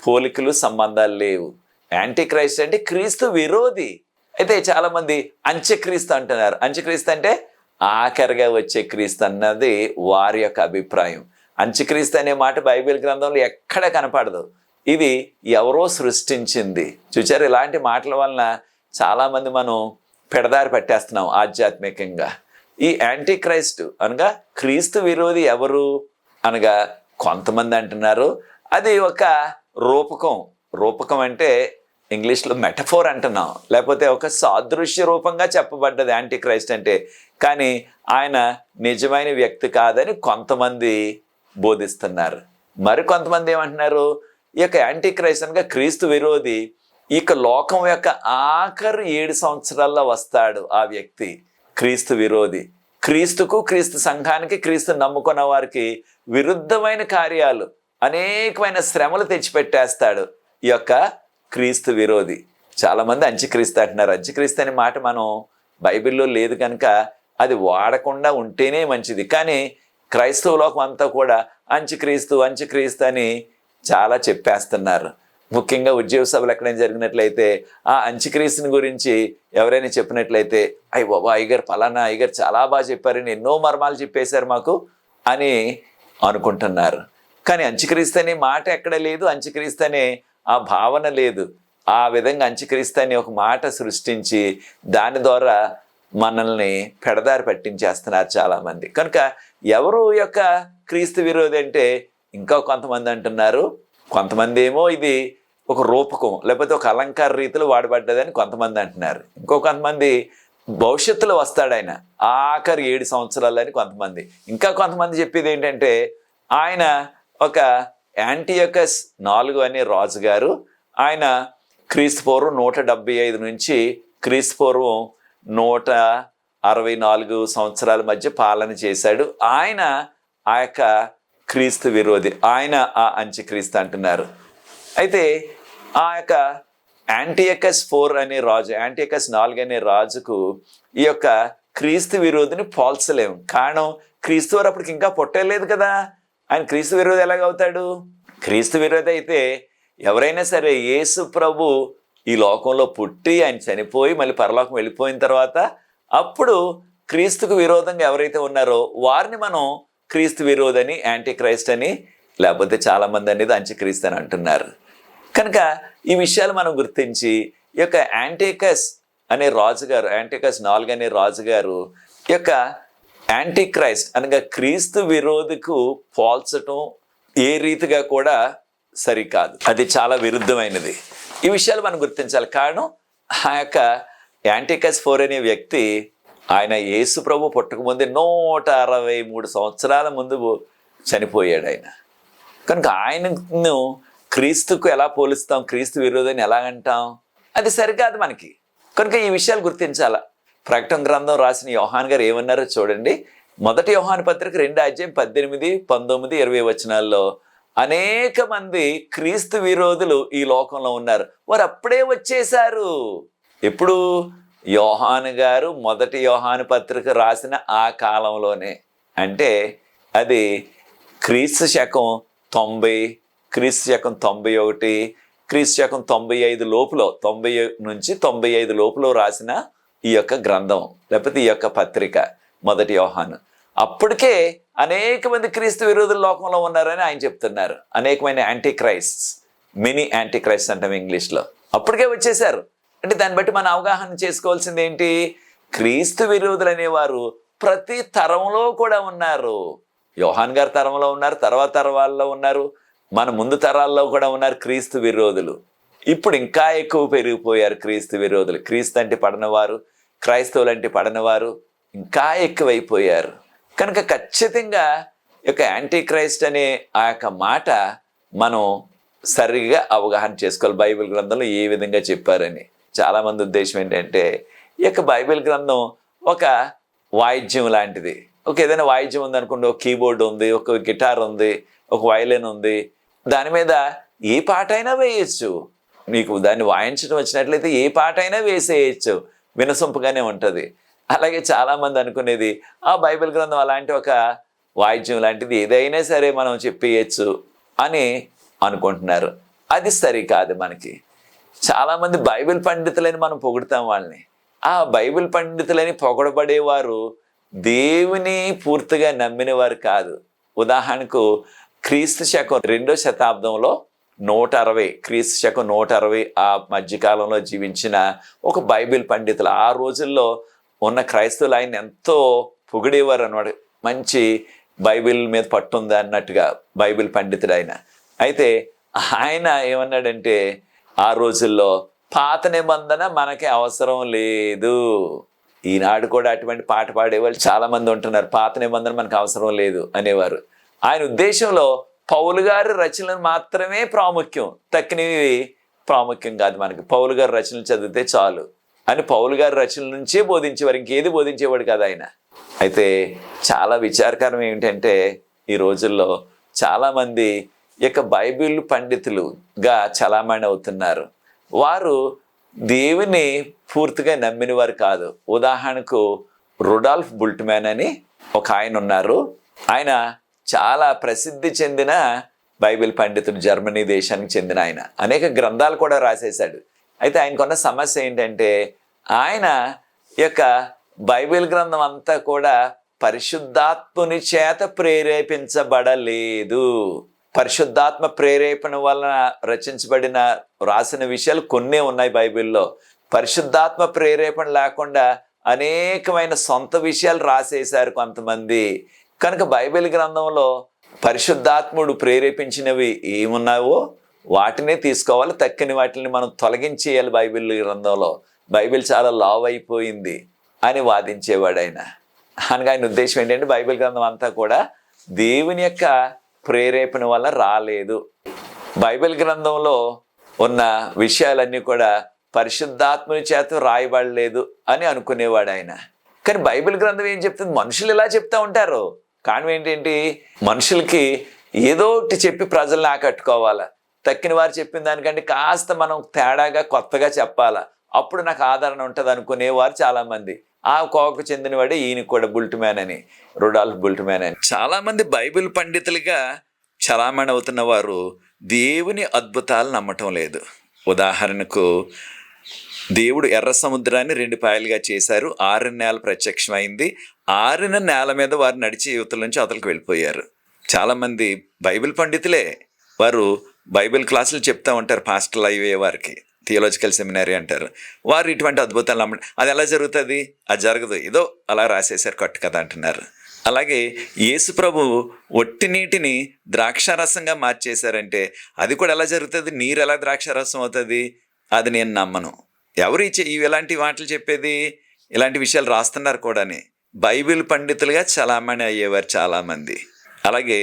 పోలికలు, సంబంధాలు లేవు. యాంటీ క్రైస్ట్ అంటే క్రీస్తు విరోధి. అయితే చాలామంది అంత్యక్రీస్తు అంటున్నారు. అంత్యక్రీస్తు అంటే ఆఖరిగా వచ్చే క్రీస్తు అన్నది వారి యొక్క అభిప్రాయం. అంత్యక్రీస్తు అనే మాట బైబిల్ గ్రంథంలో ఎక్కడ కనపడదు. ఇది ఎవరో సృష్టించింది. చూచారు, ఇలాంటి మాటల వలన చాలామంది మనం పెడదారి పట్టేస్తున్నాం ఆధ్యాత్మికంగా. ఈ యాంటీ క్రైస్ట్ అనగా క్రీస్తు విరోధి ఎవరు అనగా కొంతమంది అంటున్నారు అది ఒక రూపకం. రూపకం అంటే ఇంగ్లీష్లో మెటఫోర్ అంటున్నాం, లేకపోతే ఒక సాదృశ్య రూపంగా చెప్పబడ్డది యాంటీ క్రైస్ట్ అంటే. కానీ ఆయన నిజమైన వ్యక్తి కాదని కొంతమంది బోధిస్తున్నారు. మరి కొంతమంది ఏమంటున్నారు, ఈ యొక్క యాంటీ క్రైస్ట్ అనగా క్రీస్తు విరోధి ఈ యొక్క లోకం యొక్క ఆఖరు 7 సంవత్సరాల్లో వస్తాడు ఆ వ్యక్తి. క్రీస్తు విరోధి క్రీస్తుకు, క్రీస్తు సంఘానికి, క్రీస్తు నమ్ముకున్న వారికి విరుద్ధమైన కార్యాలు, అనేకమైన శ్రమలు తెచ్చిపెట్టేస్తాడు ఈ యొక్క క్రీస్తు విరోధి. చాలామంది అంత్యక్రీస్తు అంటున్నారు. అంత్యక్రీస్తు అనే మాట మనం బైబిల్లో లేదు కనుక అది వాడకుండా ఉంటేనే మంచిది. కానీ క్రైస్తవ లోకం అంతా కూడా అంత్యక్రీస్తు అంత్యక్రీస్తు అని చాలా చెప్పేస్తున్నారు. ముఖ్యంగా ఉద్యోగ సభలు ఎక్కడైనా జరిగినట్లయితే ఆ అంత్యక్రీస్తుని గురించి ఎవరైనా చెప్పినట్లయితే అయ్య బాబా అయ్యగారు పలానా అయ్యగారు చాలా బాగా చెప్పారని ఎన్నో మర్మాలు చెప్పేశారు మాకు అని అనుకుంటున్నారు. కానీ అంత్యక్రీస్తు అనే మాట ఎక్కడ లేదు, అంత్యక్రీస్తు అనే ఆ భావన లేదు. ఆ విధంగా అంత్యక్రీస్తు అనే ఒక మాట సృష్టించి దాని ద్వారా మనల్ని పెడదారి పట్టించేస్తున్నారు చాలామంది. కనుక ఎవరు యొక్క క్రీస్తు విరోధి అంటే ఇంకా కొంతమంది అంటున్నారు. కొంతమంది ఏమో ఇది ఒక రూపకం లేకపోతే ఒక అలంకార రీతిలో వాడబడ్డదని కొంతమంది అంటున్నారు. ఇంకో కొంతమంది భవిష్యత్తులో వస్తాడు ఆయన ఆఖరి 7 సంవత్సరాలని కొంతమంది. ఇంకా కొంతమంది చెప్పేది ఏంటంటే ఆయన ఒక యాంటియోకస్ 4 అనే రాజుగారు, ఆయన క్రీస్తు పూర్వం 175 నుంచి క్రీస్తు పూర్వం 164 సంవత్సరాల మధ్య పాలన చేశాడు. ఆయన ఆ యొక్క క్రీస్తు విరోధి, ఆయన ఆ అంత్యక్రీస్తు అంటున్నారు. అయితే ఆ యొక్క యాంటియోకస్ 4 అనే రాజు, యాంటియోకస్ 4 అనే రాజుకు ఈ యొక్క క్రీస్తు విరోధిని పోల్చలేము. కారణం క్రీస్తు వారు అప్పటికి ఇంకా పుట్టలేదు కదా. ఆయన క్రీస్తు విరోధి ఎలాగవుతాడు? క్రీస్తు విరోధి అయితే ఎవరైనా సరే యేసు ప్రభు ఈ లోకంలో పుట్టి ఆయన చనిపోయి మళ్ళీ పరలోకం వెళ్ళిపోయిన తర్వాత అప్పుడు క్రీస్తుకు విరోధంగా ఎవరైతే ఉన్నారో వారిని మనం క్రీస్తు విరోధని, యాంటీ క్రైస్ట్ అని, లేకపోతే చాలామంది అనేది అంత్యక్రీస్తు అని అంటున్నారు. కనుక ఈ విషయాలు మనం గుర్తించి ఈ యొక్క యాంటియోకస్ అనే రాజుగారు, యాంటియోకస్ 4 అనే రాజుగారు ఈ యొక్క యాంటీ క్రైస్ట్ అనగా క్రీస్తు విరోధికు పోల్చటం ఏ రీతిగా కూడా సరికాదు. అది చాలా విరుద్ధమైనది. ఈ విషయాలు మనం గుర్తించాలి. కారణం ఆ యొక్క యాంటియోకస్ 4 అనే వ్యక్తి ఆయన యేసు ప్రభు పుట్టకముందే 163 సంవత్సరాల ముందు చనిపోయాడు ఆయన. కనుక ఆయనను క్రీస్తుకు ఎలా పోలుస్తాం, క్రీస్తు విరోధిని ఎలా అంటాం? అది సరికాదు మనకి. కనుక ఈ విషయాలు గుర్తించాల. ప్రకటన గ్రంథం రాసిన యోహాన్ గారు ఏమన్నారో చూడండి. 1 యోహాను పత్రిక 2 అధ్యాయం 18, 19, 20 వచనాల్లో అనేక మంది క్రీస్తు విరోధులు ఈ లోకంలో ఉన్నారు. వారు అప్పుడే వచ్చేశారు. ఎప్పుడు? యోహాను గారు 1 యోహాను పత్రిక రాసిన ఆ కాలంలోనే. అంటే అది క్రీస్తు శకం 90, క్రీస్తు శకం 91, క్రీస్తు శకం 95 లోపులో, 90 నుంచి 95 లోపులో రాసిన ఈ యొక్క గ్రంథం లేకపోతే ఈ యొక్క పత్రిక 1 యోహాను. అప్పటికే అనేక మంది క్రీస్తు విరోధుల లోకంలో ఉన్నారని ఆయన చెప్తున్నారు. అనేకమైన anti Christ, mini anti Christ అంటాం ఇంగ్లీష్లో. అప్పటికే వచ్చేసారు. అంటే దాన్ని బట్టి మనం అవగాహన చేసుకోవాల్సింది ఏంటి? క్రీస్తు విరోధులు అనేవారు ప్రతి తరంలో కూడా ఉన్నారు. యోహాన్ గారి తరంలో ఉన్నారు, తర్వాత తరాల్లో ఉన్నారు, మన ముందు తరాల్లో కూడా ఉన్నారు క్రీస్తు విరోధులు. ఇప్పుడు ఇంకా ఎక్కువ పెరిగిపోయారు క్రీస్తు విరోధులు. క్రీస్తు అంటే పడనివారు, క్రైస్తవులు అంటే పడనివారు ఇంకా ఎక్కువైపోయారు. కనుక ఖచ్చితంగా ఈ యొక్క యాంటీ క్రైస్ట్ అనే ఆ యొక్క మాట మనం సరిగా అవగాహన చేసుకోవాలి. బైబిల్ గ్రంథంలో ఏ విధంగా చెప్పారని. చాలామంది ఉద్దేశం ఏంటంటే ఈ యొక్క బైబిల్ గ్రంథం ఒక వాయిద్యం లాంటిది. ఒక ఏదైనా వాయిద్యం ఉందనుకోండి, ఒక కీబోర్డ్ ఉంది, ఒక గిటార్ ఉంది, ఒక వయలిన్ ఉంది, దాని మీద ఏ పాట అయినా వేయచ్చు. మీకు దాన్ని వాయించడం వచ్చినట్లయితే ఏ పాట అయినా వేసేయచ్చు, వినసొంపుగానే ఉంటుంది. అలాగే చాలామంది అనుకునేది ఆ బైబిల్ గ్రంథం అలాంటి ఒక వాయిద్యం లాంటిది, ఏదైనా సరే మనం చెప్పేయచ్చు అని అనుకుంటున్నారు. అది సరికాదు. మనకి చాలామంది బైబిల్ పండితులని మనం పొగుడుతాం వాళ్ళని. ఆ బైబిల్ పండితులని పొగడబడేవారు దేవుని పూర్తిగా నమ్మిన వారు కాదు. ఉదాహరణకు క్రీస్తు శకం 2వ శతాబ్దంలో 160, క్రీస్తు శకం 160 ఆ మధ్యకాలంలో జీవించిన ఒక బైబిల్ పండితులు, ఆ రోజుల్లో ఉన్న క్రైస్తవులు ఆయన ఎంతో పొగిడేవారు అన్నమాట. మంచి బైబిల్ మీద పట్టుందా అన్నట్టుగా బైబిల్ పండితుడు ఆయన. అయితే ఆయన ఏమన్నాడంటే, ఆ రోజుల్లో పాత నిబంధన మనకి అవసరం లేదు. ఈనాడు కూడా అటువంటి పాట పాడేవాళ్ళు చాలామంది ఉంటున్నారు, పాత నిబంధన మనకు అవసరం లేదు అనేవారు. ఆయన ఉద్దేశంలో పౌలు గారి రచనలు మాత్రమే ప్రాముఖ్యం, తక్కినవి ప్రాముఖ్యం కాదు మనకి. పౌలు గారి రచనలు చదివితే చాలు అని పౌలు గారి రచనల నుంచే బోధించేవారు, ఇంకేది బోధించేవాడు కాదు ఆయన. అయితే చాలా విచారకరం ఏమిటంటే, ఈ రోజుల్లో చాలామంది ఇక బైబిల్ పండితులుగా చలామణి అవుతున్నారు. వారు దేవుని పూర్తిగా నమ్మిన వారు కాదు. ఉదాహరణకు రుడాల్ఫ్ బుల్ట్మ్యాన్ అని ఒక ఆయన ఉన్నారు. ఆయన చాలా ప్రసిద్ధి చెందిన బైబిల్ పండితుడు, జర్మనీ దేశానికి చెందిన ఆయన. అనేక గ్రంథాలు కూడా రాసేశాడు. అయితే ఆయనకున్న సమస్య ఏంటంటే, ఆయన యొక్క బైబిల్ గ్రంథం అంతా కూడా పరిశుద్ధాత్ముని చేత ప్రేరేపించబడలేదు. పరిశుద్ధాత్మ ప్రేరేపణ వలన రచించబడిన రాసిన విషయాలు కొన్నే ఉన్నాయి బైబిల్లో. పరిశుద్ధాత్మ ప్రేరేపణ లేకుండా అనేకమైన సొంత విషయాలు రాసేశారు కొంతమంది. కనుక బైబిల్ గ్రంథంలో పరిశుద్ధాత్ముడు ప్రేరేపించినవి ఏమున్నావో వాటినే తీసుకోవాలి, తక్కిన వాటిని మనం తొలగించేయాలి బైబిల్ గ్రంథంలో. బైబిల్ చాలా లావ్ అయిపోయింది అని వాదించేవాడు ఆయన. అనగా ఆయన ఉద్దేశం ఏంటంటే, బైబిల్ గ్రంథం అంతా కూడా దేవుని యొక్క ప్రేరేపణ వల్ల రాలేదు. బైబిల్ గ్రంథంలో ఉన్న విషయాలన్నీ కూడా పరిశుద్ధాత్ముని చేత రాయబడలేదు అని అనుకునేవాడు ఆయన. కానీ బైబిల్ గ్రంథం ఏం చెప్తుంది? మనుషులు ఇలా చెప్తా ఉంటారు. కారణం ఏంటంటే, మనుషులకి ఏదో ఒకటి చెప్పి ప్రజల్ని ఆకట్టుకోవాలా, తక్కిన వారు చెప్పిన దానికంటే కాస్త మనం తేడాగా కొత్తగా చెప్పాలా, అప్పుడు నాకు ఆదరణ ఉంటుంది అనుకునేవారు చాలామంది. ఆ కోవకు చెందినవాడే ఈయన కూడా, బుల్ట్మ్యాన్ అని, రుడాల్ఫ్ బుల్ట్మ్యాన్ అని. చాలామంది బైబిల్ పండితులుగా చలామణి అవుతున్న వారు దేవుని అద్భుతాలు నమ్మటం లేదు. ఉదాహరణకు దేవుడు ఎర్ర సముద్రాన్ని 2 పాయలుగా చేశారు, ఆరిన నేల ప్రత్యక్షమైంది. ఆరిన నేల మీద వారు నడిచి యువతల నుంచి అవతలకు వెళ్ళిపోయారు. చాలామంది బైబిల్ పండితులే, వారు బైబిల్ క్లాసులు చెప్తూ ఉంటారు, పాస్టర్లు అయ్యే వారికి, థియోలాజికల్ సెమినరీ అంటారు. వారు ఇటువంటి అద్భుతాలు నమ్మడం, అది ఎలా జరుగుతుంది? అది జరగదు, ఏదో అలా రాసేశారు కట్టు కదా అంటున్నారు. అలాగే యేసు ప్రభు ఒట్టి నీటిని ద్రాక్షారసంగా మార్చేశారంటే అది కూడా ఎలా జరుగుతుంది? నీరు ఎలా ద్రాక్షారసం అవుతుంది? అది నేను నమ్మను. ఎవరు ఇలాంటి మాటలు చెప్పేది? ఇలాంటి విషయాలు రాస్తున్నారు కూడాని. బైబిల్ పండితులుగా చలామణి అయ్యేవారు చాలామంది. అలాగే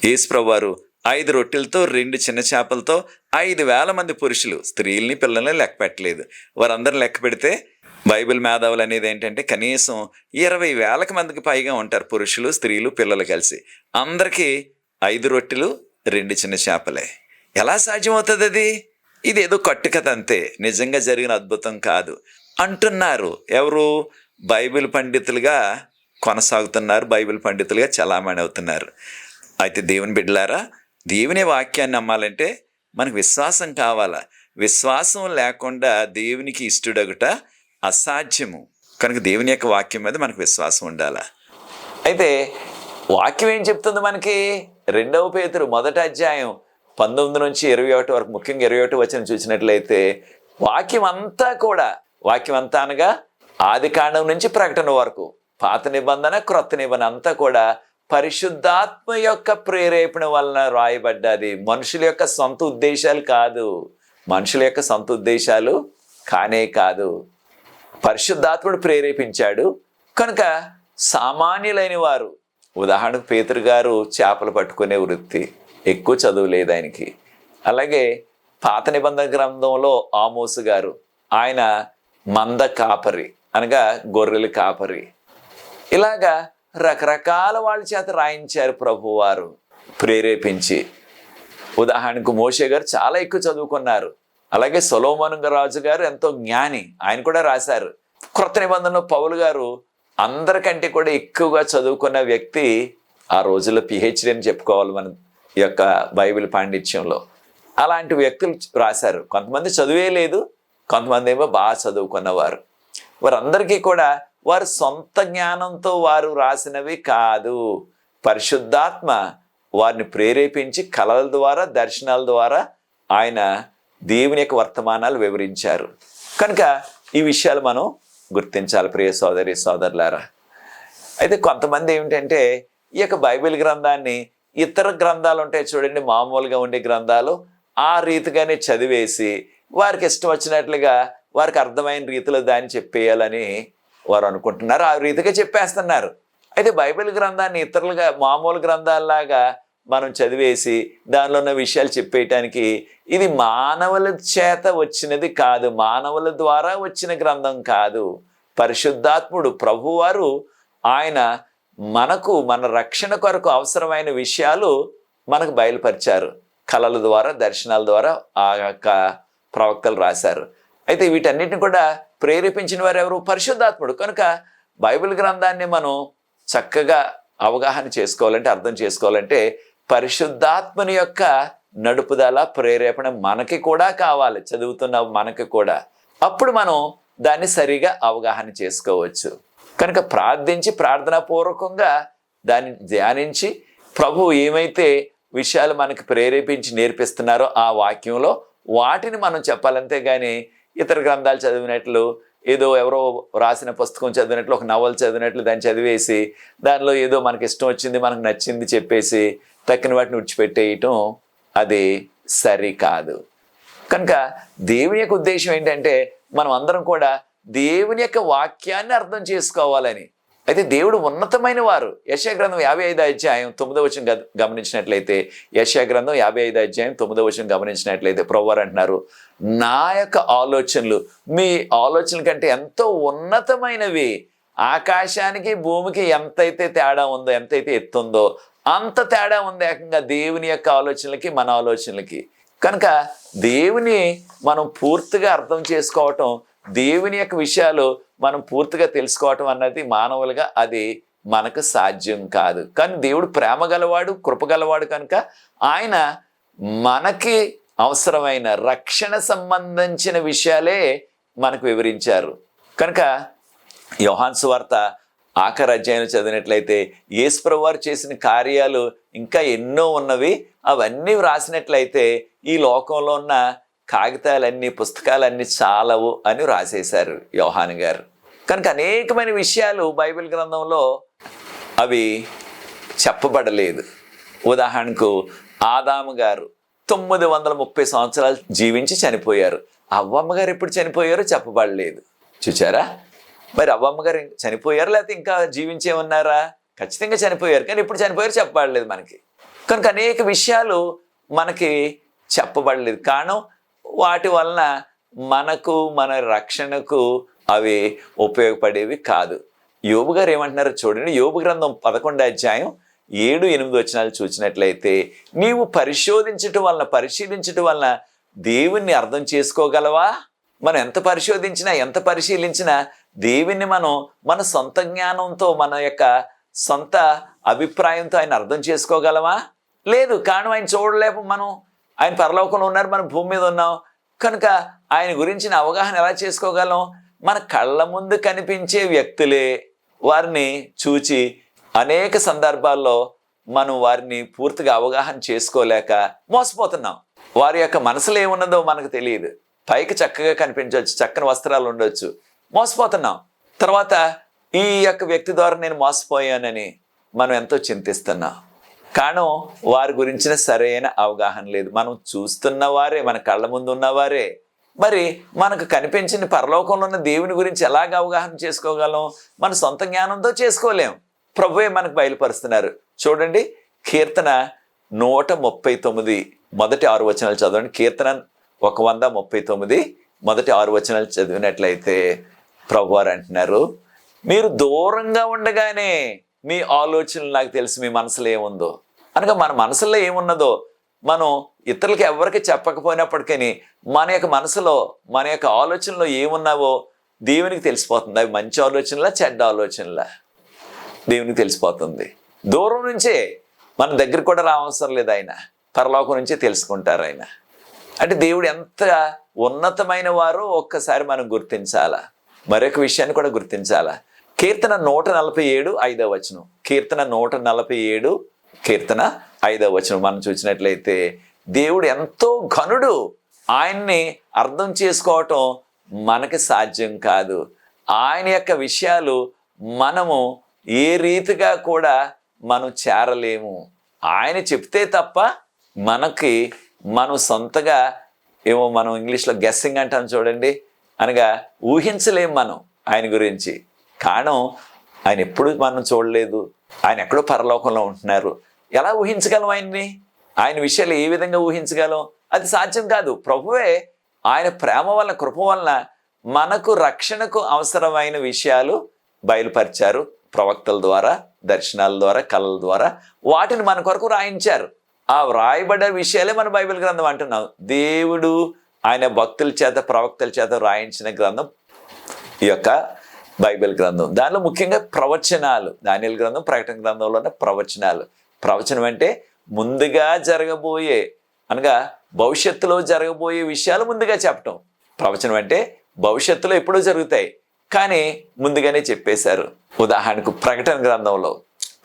యేసు ప్రభు వారు 5 రొట్టెలతో 2 చిన్న చేపలతో 5,000 మంది పురుషులు, స్త్రీలని పిల్లల్ని లెక్క పెట్టలేదు. వారందరూ లెక్క పెడితే బైబిల్ మేధావులు అనేది ఏంటంటే, కనీసం 20,000 మందికి పైగా ఉంటారు, పురుషులు, స్త్రీలు, పిల్లలు కలిసి. అందరికీ 5 రొట్టెలు 2 చిన్న చేపలే. ఎలా సాధ్యమవుతుంది అది? ఇది ఏదో కట్టుకథ అంతే, నిజంగా జరిగిన అద్భుతం కాదు అంటున్నారు. ఎవరు? బైబిల్ పండితులుగా కొనసాగుతున్నారు, బైబిల్ పండితులుగా చలామణి అవుతున్నారు. అయితే దేవుని బిడ్డలారా, దేవుని వాక్యాన్ని నమ్మాలంటే మనకు విశ్వాసం కావాలా. విశ్వాసం లేకుండా దేవునికి ఇష్టడగుట అసాధ్యము. కనుక దేవుని యొక్క వాక్యం మీద మనకు విశ్వాసం ఉండాలా. అయితే వాక్యం ఏం చెప్తుంది మనకి? 2వ పేతురు 1వ అధ్యాయం 19 నుంచి 21 వరకు, ముఖ్యంగా 21 వచనం చూసినట్లయితే, వాక్యం అంతా అనగా ఆది కాండం నుంచి ప్రకటన వరకు, పాత నిబంధన క్రొత్త నిబంధన అంతా కూడా పరిశుద్ధాత్మ యొక్క ప్రేరేపణ వలన రాయబడ్డది. మనుషుల యొక్క సొంత ఉద్దేశాలు కాదు, మనుషుల యొక్క సొంత ఉద్దేశాలు కానే కాదు. పరిశుద్ధాత్ముడు ప్రేరేపించాడు కనుక సామాన్యులైన వారు, ఉదాహరణకు పేతురు గారు చేపలు పట్టుకునే వృత్తి, ఎక్కువ చదువు లేదు ఆయనకి. అలాగే పాత నిబంధన గ్రంథంలో ఆమోసు గారు, ఆయన మంద కాపరి అనగా గొర్రెల కాపరి. ఇలాగా రకరకాల వాళ్ళ చేత రాయించారు ప్రభువారు ప్రేరేపించి. ఉదాహరణకు మోషే గారు చాలా ఎక్కువ చదువుకున్నారు. అలాగే సొలొమోను రాజు గారు ఎంతో జ్ఞాని, ఆయన కూడా రాశారు. క్రొత్త నిబంధనలో పౌలు గారు అందరికంటే కూడా ఎక్కువగా చదువుకున్న వ్యక్తి. ఆ రోజుల్లో PhD అని చెప్పుకోవాలి మన యొక్క బైబిల్ పాండిత్యంలో. అలాంటి వ్యక్తులు రాశారు. కొంతమంది చదువే లేదు, కొంతమంది ఏమో బాగా చదువుకున్నవారు. వారందరికీ కూడా వారు సొంత జ్ఞానంతో వారు రాసినవి కాదు. పరిశుద్ధాత్మ వారిని ప్రేరేపించి కళల ద్వారా, దర్శనాల ద్వారా ఆయన దేవుని యొక్క వర్తమానాలు వివరించారు. కనుక ఈ విషయాలు మనం గుర్తించాలి ప్రియ సోదరి సోదరులారా. అయితే కొంతమంది ఏమిటంటే ఈ యొక్క బైబిల్ గ్రంథాన్ని ఇతర గ్రంథాలు ఉంటాయి చూడండి, మామూలుగా ఉండే గ్రంథాలు, ఆ రీతిగానే చదివేసి వారికి ఇష్టం వచ్చినట్లుగా వారికి అర్థమైన రీతిలో దాన్ని చెప్పేయాలని వారు అనుకుంటున్నారు. ఆ రీతిగా చెప్పేస్తున్నారు. అయితే బైబిల్ గ్రంథాన్ని ఇతరులుగా మామూలు గ్రంథాల్లాగా మనం చదివేసి దానిలో ఉన్న విషయాలు చెప్పేయటానికి ఇది మానవుల చేత వచ్చినది కాదు, మానవుల ద్వారా వచ్చిన గ్రంథం కాదు. పరిశుద్ధాత్ముడు ప్రభువారు ఆయన మనకు మన రక్షణ కొరకు అవసరమైన విషయాలు మనకు బయలుపరిచారు. కళల ద్వారా, దర్శనాల ద్వారా ఆ యొక్క ప్రవక్తలు రాశారు. అయితే వీటన్నిటిని కూడా ప్రేరేపించిన వారు ఎవరు? పరిశుద్ధాత్ముడు. కనుక బైబిల్ గ్రంథాన్ని మనం చక్కగా అవగాహన చేసుకోవాలంటే, అర్థం చేసుకోవాలంటే పరిశుద్ధాత్మని యొక్క నడుపుదల, ప్రేరేపణ మనకి కూడా కావాలి, చదువుతున్న మనకి కూడా. అప్పుడు మనం దాన్ని సరిగా అవగాహన చేసుకోవచ్చు. కనుక ప్రార్థించి, ప్రార్థనాపూర్వకంగా దాన్ని ధ్యానించి ప్రభు ఏమైతే విషయాలు మనకి ప్రేరేపించి నేర్పిస్తున్నారో ఆ వాక్యంలో వాటిని మనం చెప్పాలంతే కానీ ఇతర గ్రంథాలు చదివినట్లు, ఏదో ఎవరో రాసిన పుస్తకం చదివినట్లు, ఒక నవల చదివినట్లు దాన్ని చదివేసి దానిలో ఏదో మనకి ఇష్టం వచ్చింది, మనకు నచ్చింది చెప్పేసి తక్కిన వాటిని విడిచిపెట్టేయటం అది సరికాదు. కనుక దేవుని యొక్క ఉద్దేశం ఏంటంటే మనం అందరం కూడా దేవుని యొక్క వాక్యాన్ని అర్థం చేసుకోవాలని. అయితే దేవుడు ఉన్నతమైన వారు. యెషయా గ్రంథం 55వ అధ్యాయం 9వ వచనం గమనించినట్లయితే, యెషయా గ్రంథం 55వ అధ్యాయం 9వ వచనం గమనించినట్లయితే ప్రభువారు అంటున్నారు, నా యొక్క ఆలోచనలు మీ ఆలోచనల కంటే ఎంతో ఉన్నతమైనవి. ఆకాశానికి భూమికి ఎంతైతే తేడా ఉందో, ఎంతైతే ఎత్తుందో అంత తేడా ఉంది ఏకంగా దేవుని యొక్క ఆలోచనలకి మన ఆలోచనలకి. కనుక దేవుని మనం పూర్తిగా అర్థం చేసుకోవటం, దేవుని యొక్క విషయాలు మనం పూర్తిగా తెలుసుకోవటం అన్నది మానవులుగా అది మనకు సాధ్యం కాదు. కానీ దేవుడు ప్రేమ గలవాడు, కృప గలవాడు కనుక ఆయన మనకి అవసరమైన రక్షణ సంబంధించిన విషయాలే మనకు వివరించారు. కనుక యోహాను సువార్త ఆఖరి అధ్యాయం చదివినట్లయితే యేసుప్రభువు వారు చేసిన కార్యాలు ఇంకా ఎన్నో ఉన్నవి. అవన్నీ వ్రాసినట్లయితే ఈ లోకంలో ఉన్న కాగితాలన్నీ, పుస్తకాలన్నీ చాలవు అని రాసేశారు యోహాను గారు. కనుక అనేకమైన విషయాలు బైబిల్ గ్రంథంలో అవి చెప్పబడలేదు. ఉదాహరణకు ఆదాము గారు 930 సంవత్సరాలు జీవించి చనిపోయారు. అవ్వమ్మ గారు ఎప్పుడు చనిపోయారో చెప్పబడలేదు. చూచారా? మరి అవ్వమ్మ గారు చనిపోయారు లేకపోతే ఇంకా జీవించే ఉన్నారా? ఖచ్చితంగా చనిపోయారు, కానీ ఎప్పుడు చనిపోయారో చెప్పబడలేదు మనకి. కనుక అనేక విషయాలు మనకి చెప్పబడలేదు. కారణం వాటి వలన మనకు, మన రక్షణకు అవి ఉపయోగపడేవి కాదు. యోబు గారు ఏమంటున్నారో చూడండి. యోబు గ్రంథం 11వ అధ్యాయం 7-8 వచనాలు చూసినట్లయితే, నీవు పరిశీలించటం వలన దేవుణ్ణి అర్థం చేసుకోగలవా? మనం ఎంత పరిశీలించినా దేవుణ్ణి మనం మన సొంత జ్ఞానంతో, మన యొక్క సొంత అభిప్రాయంతో ఆయన అర్థం చేసుకోగలమా? లేదు. కారణం ఆయన చూడలేము. మనం ఆయన పరలోకంలో ఉన్నారు, మనం భూమి మీద ఉన్నాం. కనుక ఆయన గురించిన అవగాహన ఎలా చేసుకోగలం? మన కళ్ళ ముందు కనిపించే వ్యక్తులే. వారిని చూచి అనేక సందర్భాల్లో మనం వారిని పూర్తిగా అవగాహన చేసుకోలేక మోసపోతున్నాం. వారి యొక్క మనసులో ఏమున్నదో మనకు తెలియదు. పైకి చక్కగా కనిపించవచ్చు, చక్కని వస్త్రాలు ఉండొచ్చు, మోసపోతున్నాం. తర్వాత ఈ యొక్క వ్యక్తి ద్వారా నేను మోసపోయానని మనం ఎంతో చింతిస్తున్నాం. కారణం వారి గురించిన సరైన అవగాహన లేదు. మనం చూస్తున్న వారే, మన కళ్ళ ముందు ఉన్నవారే. మరి మనకు కనిపించిన పరలోకంలో ఉన్న దేవుని గురించి ఎలాగ అవగాహన చేసుకోగలం? మన సొంత జ్ఞానంతో చేసుకోలేం. ప్రభువే మనకు బయలుపరుస్తున్నారు. చూడండి, కీర్తన 139 మొదటి 6 వచనాలు చదవండి. కీర్తన 139 మొదటి 6 వచనాలు చదివినట్లయితే ప్రభువారు అంటున్నారు, మీరు దూరంగా ఉండగానే మీ ఆలోచనలు నాకు తెలుసు, మీ మనసులో ఏముందో. అనగా మన మనసులో ఏమున్నదో మనం ఇతరులకి ఎవరికి చెప్పకపోయినప్పటికీ మన యొక్క మనసులో, మన యొక్క ఆలోచనలో ఏమున్నావో దేవునికి తెలిసిపోతుంది. అవి మంచి ఆలోచనలా, చెడ్డ ఆలోచనలా దేవునికి తెలిసిపోతుంది. దూరం నుంచే మన దగ్గర కూడా రావసరం లేదు. ఆయన పరలోకం నుంచే తెలుసుకుంటారు ఆయన. అంటే దేవుడు ఎంత ఉన్నతమైన వారో ఒక్కసారి మనం గుర్తించాలా. మరొక విషయాన్ని కూడా గుర్తించాలా. కీర్తన 147 5వ వచనం. కీర్తన 147 కీర్తన 5వ వచనం మనం చూసినట్లయితే దేవుడు ఎంతో ఘనుడు. ఆయన్ని అర్థం చేసుకోవటం మనకి సాధ్యం కాదు. ఆయన యొక్క విషయాలు మనము ఏ రీతిగా కూడా మనం చేరలేము. ఆయన చెప్తే తప్ప మనం సొంతగా ఏమో మనం ఇంగ్లీష్లో గెస్సింగ్ అంటాం చూడండి, అనగా ఊహించలేము మనం ఆయన గురించి. కారణం ఆయన ఎప్పుడు మనం చూడలేదు. ఆయన ఎక్కడో పరలోకంలో ఉంటున్నారు. ఎలా ఊహించగలం ఆయన్ని? ఆయన విషయాలు ఏ విధంగా ఊహించగలం? అది సాధ్యం కాదు. ప్రభువే ఆయన ప్రేమ వలన, కృప వలన మనకు రక్షణకు అవసరమైన విషయాలు బయలుపరిచారు. ప్రవక్తల ద్వారా, దర్శనాల ద్వారా, కళల ద్వారా వాటిని మన కొరకు రాయించారు. ఆ వ్రాయబడ్డ విషయాలే మన బైబిల్ గ్రంథం అంటున్నాం. దేవుడు ఆయన భక్తుల చేత, ప్రవక్తల చేత రాయించిన గ్రంథం ఈ యొక్క బైబిల్ గ్రంథం. దానిలో ముఖ్యంగా ప్రవచనాలు. దానియేలు గ్రంథం, ప్రకటన గ్రంథంలోనే ప్రవచనాలు. ప్రవచనం అంటే ముందుగా జరగబోయే, అనగా భవిష్యత్తులో జరగబోయే విషయాలు ముందుగా చెప్పటం. ప్రవచనం అంటే భవిష్యత్తులో ఎప్పుడో జరుగుతాయి కానీ ముందుగానే చెప్పేశారు. ఉదాహరణకు ప్రకటన గ్రంథంలో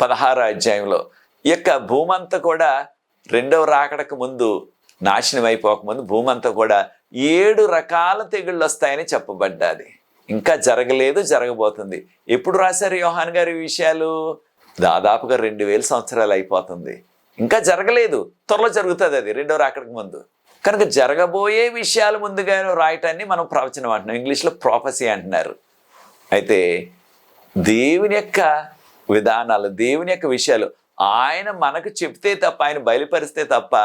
16వ అధ్యాయంలో ఈ యొక్క భూమంతా కూడా రెండవ రాకడకు ముందు, నాశనం అయిపోకముందు భూమంతా కూడా 7 రకాల తెగుళ్ళు వస్తాయని చెప్పబడ్డాది. ఇంకా జరగలేదు, జరగబోతుంది. ఎప్పుడు రాశారు యోహాన్ గారు ఈ విషయాలు? దాదాపుగా 2000 సంవత్సరాలు అయిపోతుంది. ఇంకా జరగలేదు, త్వరలో జరుగుతుంది అది రెండో రాకడకు ముందు. కనుక జరగబోయే విషయాలు ముందుగా రాయటాన్ని మనం ప్రవచనం అంటున్నాం. ఇంగ్లీష్లో ప్రాఫెసీ అంటున్నారు. అయితే దేవుని యొక్క విధానాలు, దేవుని యొక్క విషయాలు ఆయన మనకు చెప్తే తప్ప, ఆయన బయలుపరిస్తే తప్ప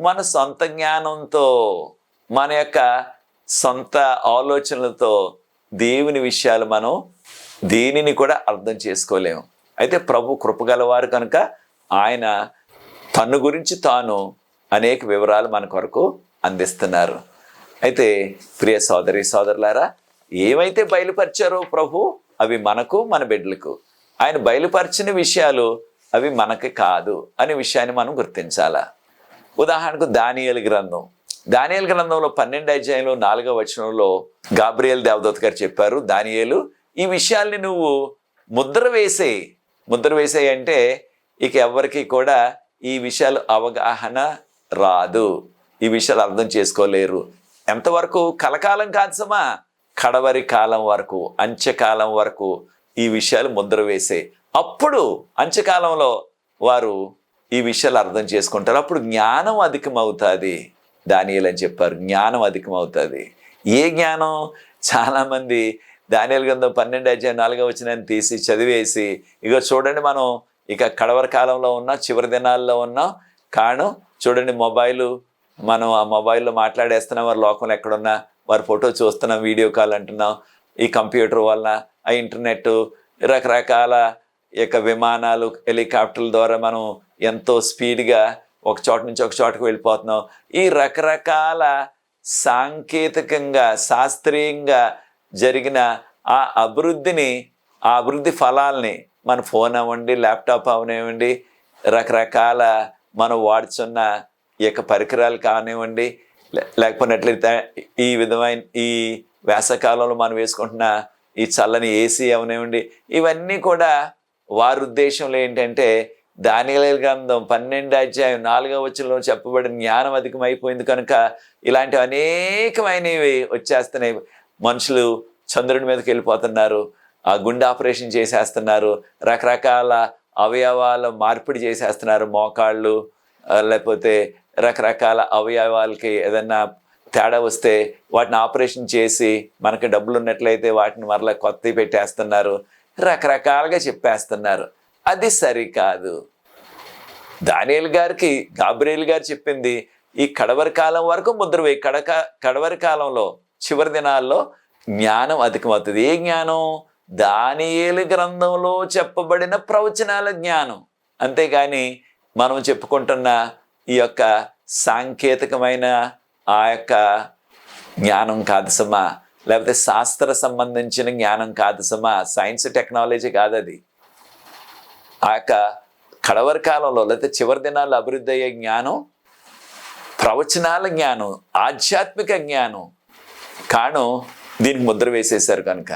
మన సొంత జ్ఞానంతో, మన యొక్క సొంత ఆలోచనలతో దేవుని విషయాలు మనం దేనిని కూడా అర్థం చేసుకోలేము. అయితే ప్రభు కృపగలవారు కనుక ఆయన తను గురించి తాను అనేక వివరాలు మన కొరకు అందిస్తున్నారు. అయితే ప్రియ సోదరి సోదరులారా, ఏమైతే బయలుపరిచారో ప్రభు అవి మనకు, మన బిడ్డలకు. ఆయన బయలుపరిచిన విషయాలు అవి మనకి కాదు అనే విషయాన్ని మనం గుర్తించాలా. ఉదాహరణకు దానియేలు గ్రంథం. దానియేలు గ్రంథంలో 12వ అధ్యాయంలో 4వ వచనంలో గాబ్రియేల్ దేవదూత గారు చెప్పారు, దానియేలు ఈ విషయాల్ని నువ్వు ముద్ర వేసేయి. ముద్ర వేసేయి అంటే ఇక ఎవరికి కూడా ఈ విషయాలు అవగాహన రాదు, ఈ విషయాలు అర్థం చేసుకోలేరు. ఎంతవరకు? కలకాలం కాదు సమా, కడవరి కాలం వరకు, అంత్యకాలం వరకు ఈ విషయాలు ముద్ర వేసే. అప్పుడు అంత్యకాలంలో వారు ఈ విషయాలు అర్థం చేసుకుంటారు. అప్పుడు జ్ఞానం అధికమవుతుంది. దానియేలు అని చెప్పారు, జ్ఞానం అధికమవుతుంది. ఏ జ్ఞానం? చాలామంది దానియేలు గ్రంథం 12వ అధ్యాయం 4వ వచనాన్ని తీసి చదివేసి, ఇక చూడండి మనం ఇక కడవరి కాలంలో ఉన్నాం, చివరి దినాల్లో ఉన్నాం. కారణం చూడండి, మనం ఆ మొబైల్లో మాట్లాడేస్తున్నాం. వారి లోకంలో ఎక్కడున్నా వారి ఫోటో చూస్తున్నాం, వీడియో కాల్ అంటున్నాం. ఈ కంప్యూటర్ వలన, ఆ ఇంటర్నెట్, రకరకాల యొక్క విమానాలు, హెలికాప్టర్ల ద్వారా మనం ఎంతో స్పీడ్గా ఒక చోట నుంచి ఒక చోటకు వెళ్ళిపోతున్నాం. ఈ రకరకాల సాంకేతికంగా, శాస్త్రీయంగా జరిగిన ఆ అభివృద్ధి ఫలాల్ని మన ఫోన్ అవ్వండి, ల్యాప్టాప్ అవనివ్వండి, రకరకాల మనం వాడుతున్న ఈ యొక్క పరికరాలు కానివ్వండి, లేకపోయినట్లయితే ఈ విధమైన ఈ వేసవకాలంలో మనం వేసుకుంటున్న ఈ చల్లని ఏసీ అవనివ్వండి, ఇవన్నీ కూడా వారి ఉద్దేశంలో ఏంటంటే దానియేలు గ్రంథం 12వ అధ్యాయం 4వ వచనంలో చెప్పబడిన జ్ఞానం అధికమైపోయింది కనుక ఇలాంటివి అనేకమైనవి వచ్చేస్తున్నాయి. మనుషులు చంద్రుడి మీదకి వెళ్ళిపోతున్నారు, ఆ గుండె ఆపరేషన్ చేసేస్తున్నారు, రకరకాల అవయవాల మార్పిడి చేసేస్తున్నారు, మోకాళ్ళు లేకపోతే రకరకాల అవయవాలకి ఏదన్నా తేడా వస్తే వాటిని ఆపరేషన్ చేసి మనకి డబ్బులు ఉన్నట్లయితే వాటిని మరలా కొత్తవి పెట్టేస్తున్నారు, రకరకాలుగా చెప్పేస్తున్నారు. అది సరికాదు. దానియేలు గారికి గాబ్రియేలు గారు చెప్పింది ఈ కడవరి కాలం వరకు ముద్ర వేయి. కడవరి కాలంలో, చివరి దినాల్లో జ్ఞానం అధికమవుతుంది. ఏ జ్ఞానం? దానియేలు గ్రంథంలో చెప్పబడిన ప్రవచనాల జ్ఞానం. అంతేగాని మనం చెప్పుకుంటున్న ఈ యొక్క సాంకేతికమైన ఆ యొక్క జ్ఞానం కాదు సమా, లేకపోతే శాస్త్ర సంబంధించిన జ్ఞానం కాదు సమా, సైన్స్ టెక్నాలజీ కాదు అది. ఆ యొక్క కడవరి కాలంలో లేకపోతే చివరి దినాల్లో అభివృద్ధి అయ్యే జ్ఞానం ప్రవచనాల జ్ఞానం, ఆధ్యాత్మిక జ్ఞానం కారణం దీనికి ముద్ర వేసేశారు కనుక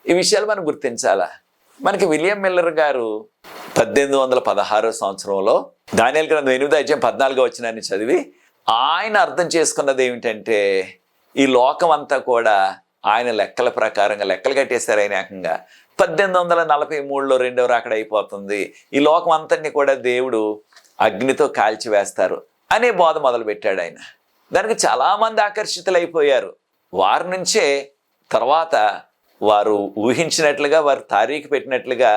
ఈ విషయాలు మనం గుర్తించాలా. మనకి విలియం మిల్లర్ గారు 1816 సంవత్సరంలో దానియేలు గ్రంథం 8:14 వచనాన్ని చదివి ఆయన అర్థం చేసుకున్నది ఏమిటంటే, ఈ లోకం అంతా కూడా ఆయన లెక్కల ప్రకారంగా లెక్కలు కట్టేశారు. ఆయన ఏకంగా 1843లో రెండవ రాకడ అయిపోతుంది, ఈ లోకం అంతటిని కూడా దేవుడు అగ్నితో కాల్చివేస్తారు అనే బోధ మొదలుపెట్టాడు ఆయన. దానికి చాలామంది ఆకర్షితులైపోయారు. వారి నుంచే తర్వాత వారు ఊహించినట్లుగా, వారు తారీఖు పెట్టినట్లుగా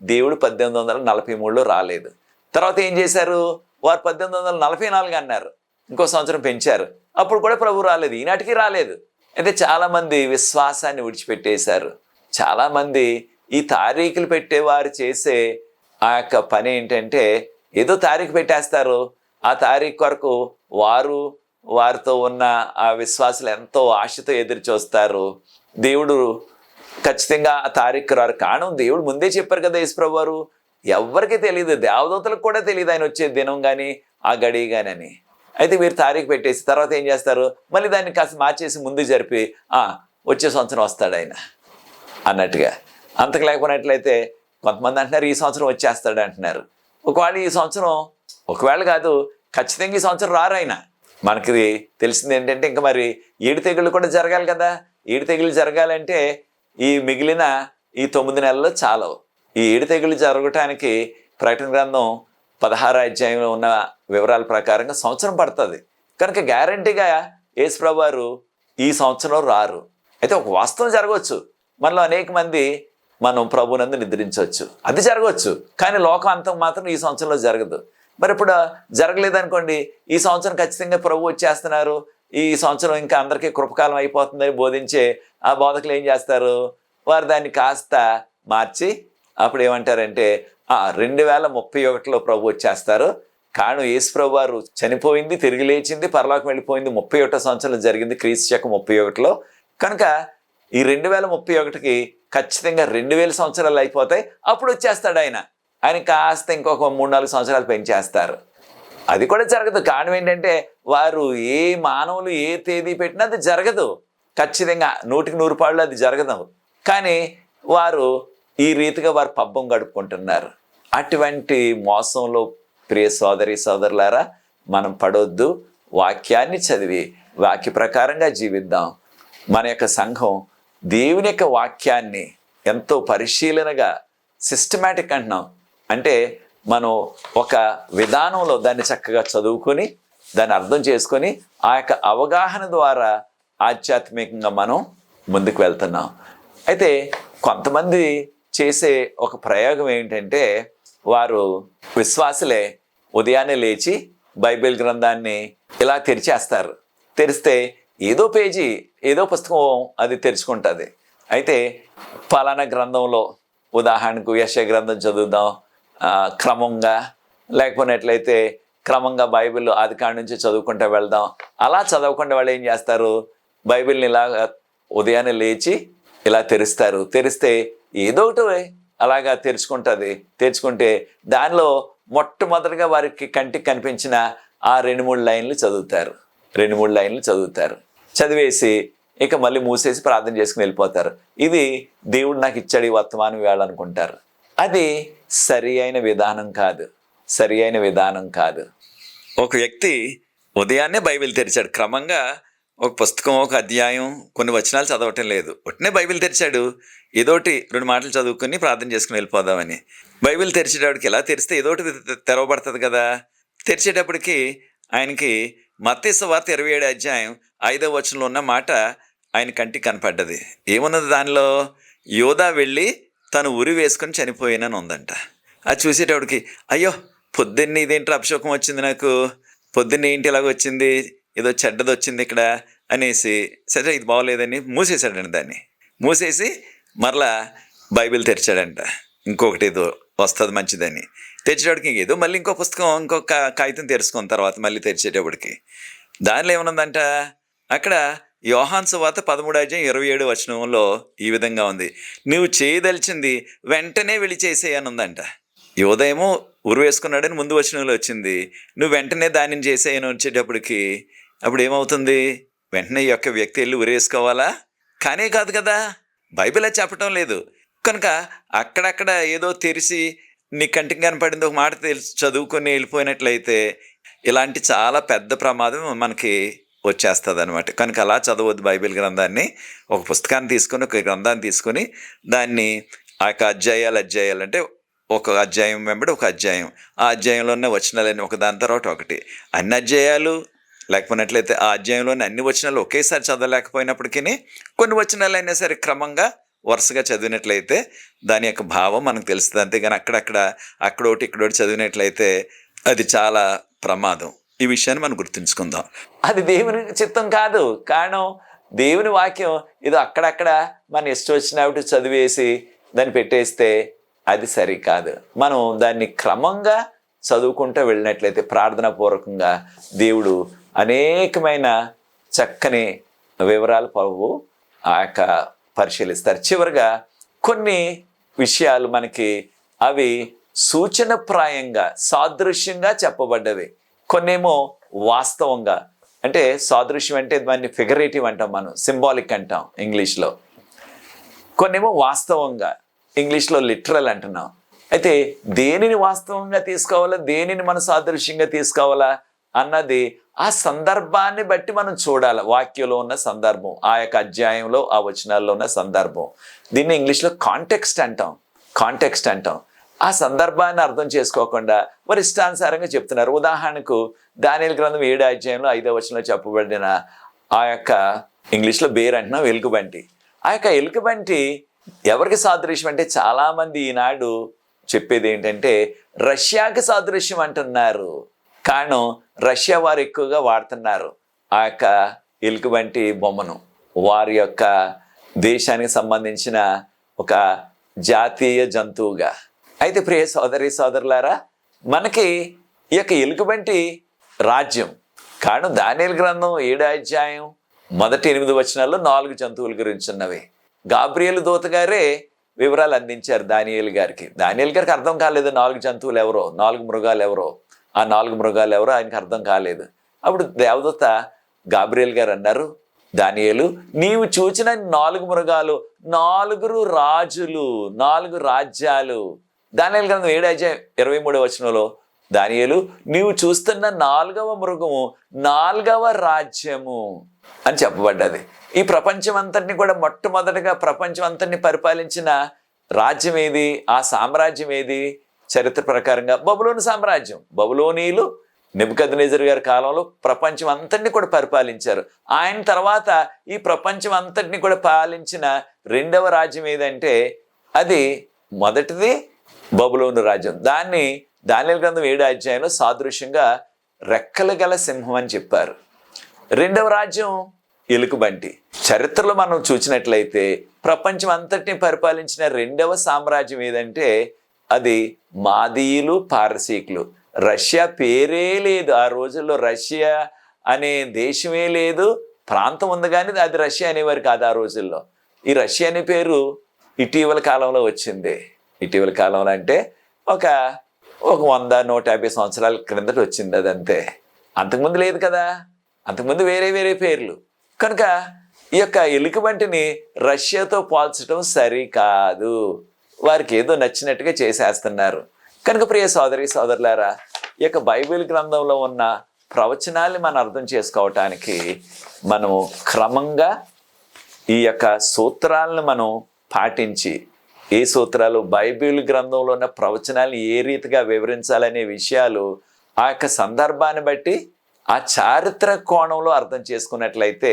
దేవుడు 1843లో రాలేదు. తర్వాత ఏం చేశారు, వారు 1844 అన్నారు, ఇంకో సంవత్సరం పెంచారు, అప్పుడు కూడా ప్రభు రాలేదు, ఈనాటికి రాలేదు. అయితే చాలామంది విశ్వాసాన్ని విడిచిపెట్టేశారు. చాలామంది ఈ తారీఖులు పెట్టేవారు చేసే ఆ యొక్క పని ఏంటంటే, ఏదో తారీఖు పెట్టేస్తారు, ఆ తారీఖు కొరకు వారితో ఉన్న ఆ విశ్వాసులు ఎంతో ఆశతో ఎదురు చూస్తారు. దేవుడు ఖచ్చితంగా ఆ తారీఖు రారు. కారణం దేవుడు ముందే చెప్పారు కదా యేసుప్రభు వారు, ఎవరికి తెలియదు, దేవదూతలకు కూడా తెలియదు ఆయన వచ్చే దినం కానీ ఆ గడి కానీ అని. అయితే వీరు తారీఖు పెట్టేసి తర్వాత ఏం చేస్తారు, మళ్ళీ దాన్ని కాస్త మార్చేసి ముందు జరిపి వచ్చే సంవత్సరం వస్తాడు ఆయన అన్నట్టుగా. అంతకు లేకపోయినట్లయితే కొంతమంది అంటున్నారు ఈ సంవత్సరం వచ్చేస్తాడు అంటున్నారు. ఒకవేళ ఈ సంవత్సరం, ఒకవేళ కాదు, ఖచ్చితంగా ఈ సంవత్సరం రారు ఆయన. మనకి తెలిసింది ఏంటంటే, ఇంకా మరి 7 తెగుళ్ళు కూడా జరగాలి కదా. 7 తెగుళ్ళు జరగాలంటే ఈ మిగిలిన ఈ 9 నెలల్లో చాలవు. ఈ 7 తెగుళ్ళు జరగటానికి ప్రకటన గ్రంథం 16వ అధ్యాయంలో ఉన్న వివరాల ప్రకారంగా సంవత్సరం పడుతుంది. కనుక గ్యారంటీగా యేసుప్రభు వారు ఈ సంవత్సరం రారు. అయితే ఒక వాస్తవం జరగవచ్చు, మనలో అనేక మంది మనం ప్రభునందు నిద్రించవచ్చు, అది జరగవచ్చు. కానీ లోకం అంతం మాత్రం ఈ సంవత్సరంలో జరగదు. మరి ఇప్పుడు జరగలేదనుకోండి, ఈ సంవత్సరం ఖచ్చితంగా ప్రభు వచ్చేస్తున్నారు, ఈ సంవత్సరం ఇంకా అందరికీ కృపకాలం అయిపోతుందని బోధించే ఆ బోధకులు ఏం చేస్తారు, వారు దాన్ని కాస్త మార్చి అప్పుడు ఏమంటారంటే 2031లో ప్రభు వచ్చేస్తారు. కారణం యేసుప్రభు వారు చనిపోయింది, తిరిగి లేచింది, పరలోకం వెళ్ళిపోయింది 31వ సంవత్సరంలో జరిగింది, క్రీస్తు శకం 31లో. కనుక ఈ 2031కి ఖచ్చితంగా 2000 సంవత్సరాలు అయిపోతాయి, అప్పుడు వచ్చేస్తాడు ఆయన. ఆయన కాస్త ఇంకొక 3-4 సంవత్సరాలు పెంచేస్తారు. అది కూడా జరగదు. కారణం ఏంటంటే, వారు ఏ మానవులు ఏ తేదీ పెట్టినా అది జరగదు. ఖచ్చితంగా 100% అది జరగదు. కానీ వారు ఈ రీతిగా వారు పబ్బం గడుపుకుంటున్నారు. అటువంటి మోసంలో ప్రియ సోదరి సోదరులారా మనం పడొద్దు. వాక్యాన్ని చదివి వాక్య ప్రకారంగా జీవిద్దాం. మన యొక్క సంఘం దేవుని యొక్క వాక్యాన్ని ఎంతో పరిశీలనగా, సిస్టమేటిక్ అంటున్నాం అంటే మనం ఒక విధానంలో దాన్ని చక్కగా చదువుకొని దాన్ని అర్థం చేసుకొని ఆ యొక్క అవగాహన ద్వారా ఆధ్యాత్మికంగా మనం ముందుకు వెళ్తున్నాం. అయితే కొంతమంది చేసే ఒక ప్రయోగం ఏంటంటే, వారు విశ్వాసులే ఉదయాన్నే లేచి బైబిల్ గ్రంథాన్ని ఇలా తెరిచేస్తారు. తెరిస్తే ఏదో పేజీ, ఏదో పుస్తకం అది తెరుచుకుంటుంది. అయితే ఫలానా గ్రంథంలో, ఉదాహరణకు యెషయా గ్రంథం చదువుదాం క్రమంగా, లేకపోయినట్లయితే క్రమంగా బైబిల్ ఆదికాండం నుంచి చదువుకుంటూ వెళ్దాం. అలా చదవకుండా వాళ్ళు ఏం చేస్తారు, బైబిల్ని ఇలా ఉదయాన్నే లేచి ఇలా తెరుస్తారు. తెరిస్తే ఏదో ఒకటి అలాగా తెరుచుకుంటే దానిలో మొట్టమొదటిగా వారికి కంటికి కనిపించిన ఆ 2-3 లైన్లు చదువుతారు. చదివేసి ఇక మళ్ళీ మూసేసి ప్రార్థన చేసుకుని వెళ్ళిపోతారు. ఇది దేవుడు నాకు ఇచ్చాడు ఈ వర్తమానం వేళ అనుకుంటారు. అది సరి అయిన విధానం కాదు. ఒక వ్యక్తి ఉదయాన్నే బైబిల్ తెరిచాడు, క్రమంగా ఒక పుస్తకం, ఒక అధ్యాయం, కొన్ని వచనాలు చదవటం లేదు, ఒట్నే బైబిల్ తెరిచాడు. ఏదోటి 2 మాటలు చదువుకుని ప్రార్థన చేసుకుని వెళ్ళిపోదామని బైబిల్ తెరిచేటప్పటికి ఇలా తెరిస్తే ఏదోటి తెరవబడుతుంది కదా. తెరిచేటప్పటికి ఆయనకి మత్తయి సువార్త 27వ అధ్యాయం 5వ వచనంలో ఉన్న మాట ఆయన కంటికి కనపడ్డది. ఏమున్నది దానిలో, యోధా వెళ్ళి తను ఉరి వేసుకొని చనిపోయినని ఉందంట. అది చూసేటప్పటికి అయ్యో పొద్దున్నే ఇదేంటి అభిషేకం వచ్చింది, నాకు పొద్దున్నే ఏంటి ఇలాగ వచ్చింది, ఏదో చెడ్డది వచ్చింది ఇక్కడ అనేసి, సరే ఇది బాగోలేదని మూసేశాడండి. దాన్ని మూసేసి మరలా బైబిల్ తెరిచాడంట, ఇంకొకటి ఏదో వస్తుంది మంచిదని. తెరిచేటప్పటికి ఏదో మళ్ళీ ఇంకో పుస్తకం, ఇంకొక కాగితం తెరుచుకున్న తర్వాత మళ్ళీ తెరిచేటప్పటికి దానిలో ఏమన్నదంట, అక్కడ యోహాను సువార్త 13వ అధ్యాయం 27వ వచనంలో ఈ విధంగా ఉంది, నువ్వు చేయదలిచింది వెంటనే వెళ్ళి చేసేయని ఉందంట. యోధేమో ఉరి వేసుకున్నాడని ముందు వచనంలో వచ్చింది. నువ్వు వెంటనే దానిని చేసేయని వచ్చేటప్పటికి అప్పుడు ఏమవుతుంది? వెంటనే ఈ యొక్క వ్యక్తి వెళ్ళి ఉరి వేసుకోవాలా? కానే కాదు కదా, బైబిల్ అది చెప్పటం లేదు. కనుక అక్కడక్కడ ఏదో తెరిచి నీ కంటికి కనపడింది ఒక మాట తెలిసి చదువుకొని వెళ్ళిపోయినట్లయితే ఇలాంటి చాలా పెద్ద ప్రమాదం మనకి వచ్చేస్తుంది అనమాట. కనుక అలా చదవద్దు బైబిల్ గ్రంథాన్ని. ఒక పుస్తకాన్ని తీసుకొని, ఒక గ్రంథాన్ని తీసుకొని దాన్ని ఆ యొక్క అధ్యాయాలు అంటే ఒక అధ్యాయం వెంబడి ఒక అధ్యాయం, ఆ అధ్యాయంలోనే వచనాలన్నీ ఒక దాని తర్వాత ఒకటి, అన్ని అధ్యాయాలు లేకపోయినట్లయితే ఆ అధ్యాయంలోని అన్ని వచనాలు ఒకేసారి చదవలేకపోయినప్పటికీ కొన్ని వచనాలు అయినా సరే క్రమంగా వరుసగా చదివినట్లయితే దాని యొక్క భావం మనకు తెలుస్తుంది. అంతేగాని అక్కడోటి ఇక్కడోటి చదివినట్లయితే అది చాలా ప్రమాదం. ఈ విషయాన్ని మనం గుర్తుంచుకుందాం. అది దేవుని చిత్తం కాదు. కారణం దేవుని వాక్యం ఏదో అక్కడక్కడ మన ఇష్టం వచ్చినట్టు చదివేసి దాన్ని పెట్టేస్తే అది సరికాదు. మనం దాన్ని క్రమంగా చదువుకుంటూ వెళ్ళినట్లయితే ప్రార్థనాపూర్వకంగా దేవుడు అనేకమైన చక్కని వివరాలు ప్రభువు ఆ యొక్క పరిశీలిస్తారు. చివరిగా కొన్ని విషయాలు మనకి అవి సూచనప్రాయంగా సాదృశ్యంగా చెప్పబడ్డవి, కొన్నేమో వాస్తవంగా. అంటే సాదృశ్యం అంటే దాన్ని ఫిగరేటివ్ అంటాం, మనం సింబాలిక్ అంటాం ఇంగ్లీష్లో. కొన్నేమో వాస్తవంగా, ఇంగ్లీష్లో లిటరల్ అంటున్నాం. అయితే దేనిని వాస్తవంగా తీసుకోవాలా, దేనిని మనం సాదృశ్యంగా తీసుకోవాలా అన్నది ఆ సందర్భాన్ని బట్టి మనం చూడాలి. వాక్యంలో ఉన్న సందర్భం, ఆ యొక్క అధ్యాయంలో ఆ వచనాల్లో ఉన్న సందర్భం, దీన్ని ఇంగ్లీష్లో కాంటెక్స్ట్ అంటాం. ఆ సందర్భాన్ని అర్థం చేసుకోకుండా వారి ఇష్టానుసారంగా చెప్తున్నారు. ఉదాహరణకు దానియేలు గ్రంథం 7వ అధ్యాయంలో 5వ వచనంలో చెప్పబడిన ఆ యొక్క ఇంగ్లీష్లో బేర్ అంటున్నాం, ఎలుగుబంటి. ఆ యొక్క ఎలుగుబంటి ఎవరికి సాదృశ్యం అంటే చాలామంది ఈనాడు చెప్పేది ఏంటంటే రష్యాకి సాదృశ్యం అంటున్నారు. కారణం రష్యా వారు ఎక్కువగా వాడుతున్నారు ఆ యొక్క ఎలుగుబంటి బొమ్మను, వారి యొక్క దేశానికి సంబంధించిన ఒక జాతీయ జంతువుగా. అయితే ప్రియ సోదరులారా, మనకి ఈ యొక్క ఎలుగుబంటి రాజ్యం, కారణం దానియేలు గ్రంథం 7వ అధ్యాయం మొదటి 8 వచనాల్లో 4 జంతువుల గురించి ఉన్నవి. గాబ్రియేలు దూత గారే వివరాలు అందించారు దానియేలు గారికి. దానియేలు గారికి అర్థం కాలేదు 4 జంతువులు ఎవరో, 4 మృగాలు ఎవరో, ఆ 4 మృగాలు ఎవరో ఆయనకు అర్థం కాలేదు. అప్పుడు దేవదూత గాబ్రియేలు గారు అన్నారు, దానియేలు నీవు చూచిన 4 మృగాలు 4 రాజులు, 4 రాజ్యాలు. దానియేలు గ్రంథం 7వ అధ్యాయం 23వ వచనంలో దానియేలు నీవు చూస్తున్న 4వ మృగము 4వ రాజ్యము అని చెప్పబడ్డది. ఈ ప్రపంచం అంతటిని కూడా మొట్టమొదటిగా ప్రపంచం అంతటిని పరిపాలించిన రాజ్యం ఏది, ఆ సామ్రాజ్యం ఏది? చరిత్ర ప్రకారంగా బబులోను సామ్రాజ్యం. బబులోనీయులు నెబుకద్నెజర్ గారి కాలంలో ప్రపంచం అంతటిని కూడా పరిపాలించారు. ఆయన తర్వాత ఈ ప్రపంచం అంతటిని కూడా పాలించిన 2వ రాజ్యం ఏదంటే అది మొదటిది బబులోను రాజ్యం. దాన్ని దానియేలు గ్రంథం 7వ అధ్యాయంలో సాదృశ్యంగా రెక్కలు గల సింహం అని చెప్పారు. 2వ రాజ్యం ఎలుగుబంటి. చరిత్రలో మనం చూసినట్లయితే ప్రపంచం అంతటిని పరిపాలించిన 2వ సామ్రాజ్యం ఏదంటే అది మాదీయులు, పారసీకులు. రష్యా పేరే లేదు ఆ రోజుల్లో, రష్యా అనే దేశమే లేదు, ప్రాంతం ఉంది కానీ అది రష్యా అనేవారు కాదు ఆ రోజుల్లో. ఈ రష్యా అనే పేరు ఇటీవల కాలంలో వచ్చింది. ఇటీవల కాలంలో అంటే ఒక 100-150 సంవత్సరాల క్రిందట వచ్చింది అదంతే. అంతకుముందు లేదు కదా, అంతకుముందు వేరే పేర్లు. కనుక ఈ యొక్క ఎలుగుబంటిని రష్యాతో పోల్చడం సరికాదు. వారికి ఏదో నచ్చినట్టుగా చేసేస్తున్నారు. కనుక ప్రియ సోదరులారా, ఈ యొక్క బైబిల్ గ్రంథంలో ఉన్న ప్రవచనాల్ని మనం అర్థం చేసుకోవటానికి మనము క్రమంగా ఈ యొక్క సూత్రాలను మనం పాటించి, ఏ సూత్రాలు బైబిల్ గ్రంథంలో ఉన్న ప్రవచనాలను ఏ రీతిగా వివరించాలనే విషయాలు ఆ యొక్క సందర్భాన్ని బట్టి ఆ చారిత్రక కోణంలో అర్థం చేసుకున్నట్లయితే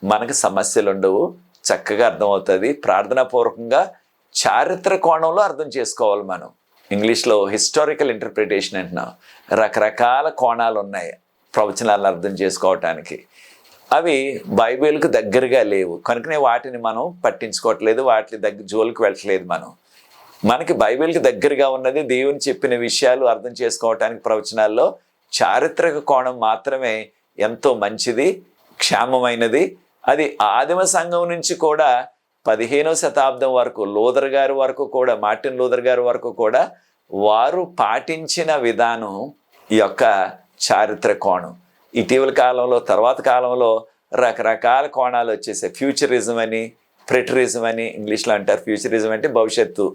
మనకు సమస్యలు ఉండవు, చక్కగా అర్థమవుతుంది. ప్రార్థనాపూర్వకంగా చారిత్రక కోణంలో అర్థం చేసుకోవాలి మనం. ఇంగ్లీష్లో హిస్టారికల్ ఇంటర్ప్రిటేషన్ అంటున్నాం. రకరకాల కోణాలు ఉన్నాయి ప్రవచనాలను అర్థం చేసుకోవటానికి. అవి బైబిల్కి దగ్గరగా లేవు కనుకనే వాటిని మనం పట్టించుకోవట్లేదు, వాటి జోలికి వెళ్ళట్లేదు. మనకి బైబిల్కి దగ్గరగా ఉన్నది దేవుని చెప్పిన విషయాలు అర్థం చేసుకోవటానికి ప్రవచనాల్లో చారిత్రక కోణం మాత్రమే ఎంతో మంచిది, క్షేమమైనది. అది ఆదిమ సంఘం నుంచి కూడా 15వ శతాబ్దం వరకు, లూథర్ గారి వరకు కూడా, మార్టిన్ లూథర్ గారి వరకు కూడా వారు పాటించిన విధానం ఈ యొక్క చారిత్ర కోణం. ఇటీవల కాలంలో, తర్వాత కాలంలో రకరకాల కోణాలు వచ్చేసాయి. ఫ్యూచరిజం అని, ప్రెటరిజం అని ఇంగ్లీష్లో అంటారు. ఫ్యూచరిజం అంటే భవిష్యత్తు,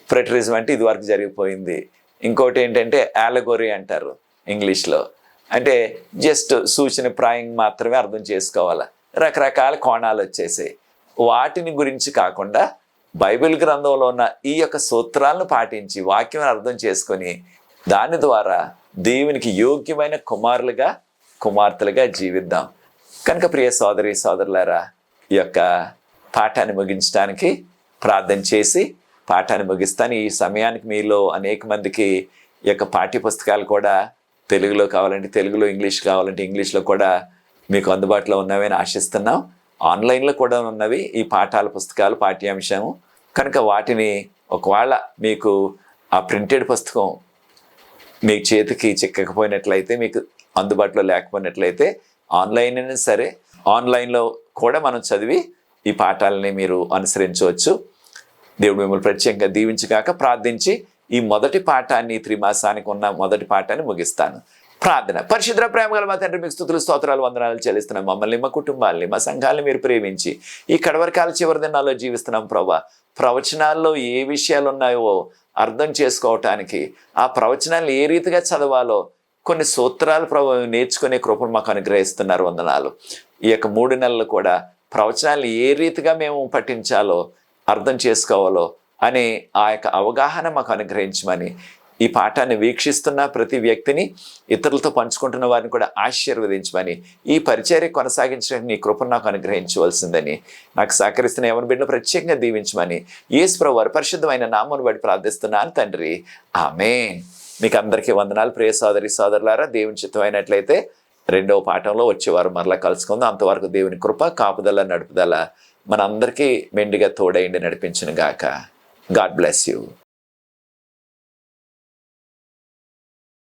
ప్రెటరిజం అంటే ఇదివరకు జరిగిపోయింది. ఇంకోటి ఏంటంటే అలెగోరీ అంటారు ఇంగ్లీష్లో, అంటే జస్ట్ సూచనప్రాయం మాత్రమే అర్థం చేసుకోవాలి. రకరకాల కోణాలు వచ్చేసాయి. వాటిని గురించి కాకుండా బైబిల్ గ్రంథంలో ఉన్న ఈ యొక్క సూత్రాలను పాటించి వాక్యం అర్థం చేసుకొని దాని ద్వారా దేవునికి యోగ్యమైన కుమారులుగా, కుమార్తెలుగా జీవిద్దాం. కనుక ప్రియ సోదరి సోదరులారా, ఈ యొక్క పాఠాన్ని ముగించడానికి ప్రార్థన చేసి పాఠాన్ని ముగిస్తాను. ఈ సమయానికి మీలో అనేక మందికి ఈ యొక్క పాఠ్య పుస్తకాలు కూడా తెలుగులో కావాలంటే తెలుగులో, ఇంగ్లీష్ కావాలంటే ఇంగ్లీష్లో కూడా మీకు అందుబాటులో ఉన్నవని ఆశిస్తున్నాం. ఆన్లైన్లో కూడా ఉన్నవి ఈ పాఠాల పుస్తకాలు, పాఠ్యాంశము. కనుక వాటిని ఒకవేళ మీకు ఆ ప్రింటెడ్ పుస్తకం మీ చేతికి చిక్కకపోయినట్లయితే, మీకు అందుబాటులో లేకపోయినట్లయితే ఆన్లైన్ అయినా సరే, ఆన్లైన్లో కూడా మనం చదివి ఈ పాఠాలని మీరు అనుసరించవచ్చు. దేవుడు మిమ్మల్ని ప్రత్యేకంగా దీవించగాక. ప్రార్థించి ఈ మొదటి పాఠాన్ని, త్రిమాసానికి ఉన్న మొదటి పాఠాన్ని ముగిస్తాను. ప్రార్థన. పరిశుద్ధ ప్రేమ గల మా తండ్రి, మీకు స్తుతులు, స్తోత్రాలు, వందనాలు చెల్లిస్తున్నాం. మమ్మల్ని, మా కుటుంబాలని, మా సంఘాలని మీరు ప్రేమించి ఈ కడవరకాల చివరి దినాల్లో జీవిస్తున్నాం ప్రభా. ప్రవచనాల్లో ఏ విషయాలు ఉన్నాయో అర్థం చేసుకోవటానికి, ఆ ప్రవచనాలను ఏ రీతిగా చదవాలో కొన్ని సూత్రాలు ప్రభు నేర్చుకునే కృపను మాకు అనుగ్రహిస్తున్నారు. వందనాలు. ఈ యొక్క 3 నెలలు కూడా ప్రవచనాలు ఏ రీతిగా మేము పఠించాలో, అర్థం చేసుకోవాలో అనే ఆ యొక్క అవగాహన మాకు అనుగ్రహించమని, ఈ పాఠాన్ని వీక్షిస్తున్న ప్రతి వ్యక్తిని, ఇతరులతో పంచుకుంటున్న వారిని కూడా ఆశీర్వదించమని, ఈ పరిచర్య కొనసాగించడానికి నీ కృపను నాకు అనుగ్రహించవలసిందని, నాకు సహకరిస్తున్న ఎవరి బిడ్డను ప్రత్యేకంగా దీవించమని యేసు ప్రభువు వారి పరిశుద్ధమైన నామమును బట్టి ప్రార్థిస్తున్నాను తండ్రి. ఆమేన్. మీకు అందరికీ వందనాలు. ప్రియ సోదరి సోదరులారా, దేవుని చిత్తమైనట్లయితే 2వ పాఠంలో వచ్చేవారు మరలా కలుసుకుందాం. అంతవరకు దేవుని కృప, కాపుదల, నడుపుదల మనందరికీ మెండుగా తోడైండి నడిపించును గాక. God bless you.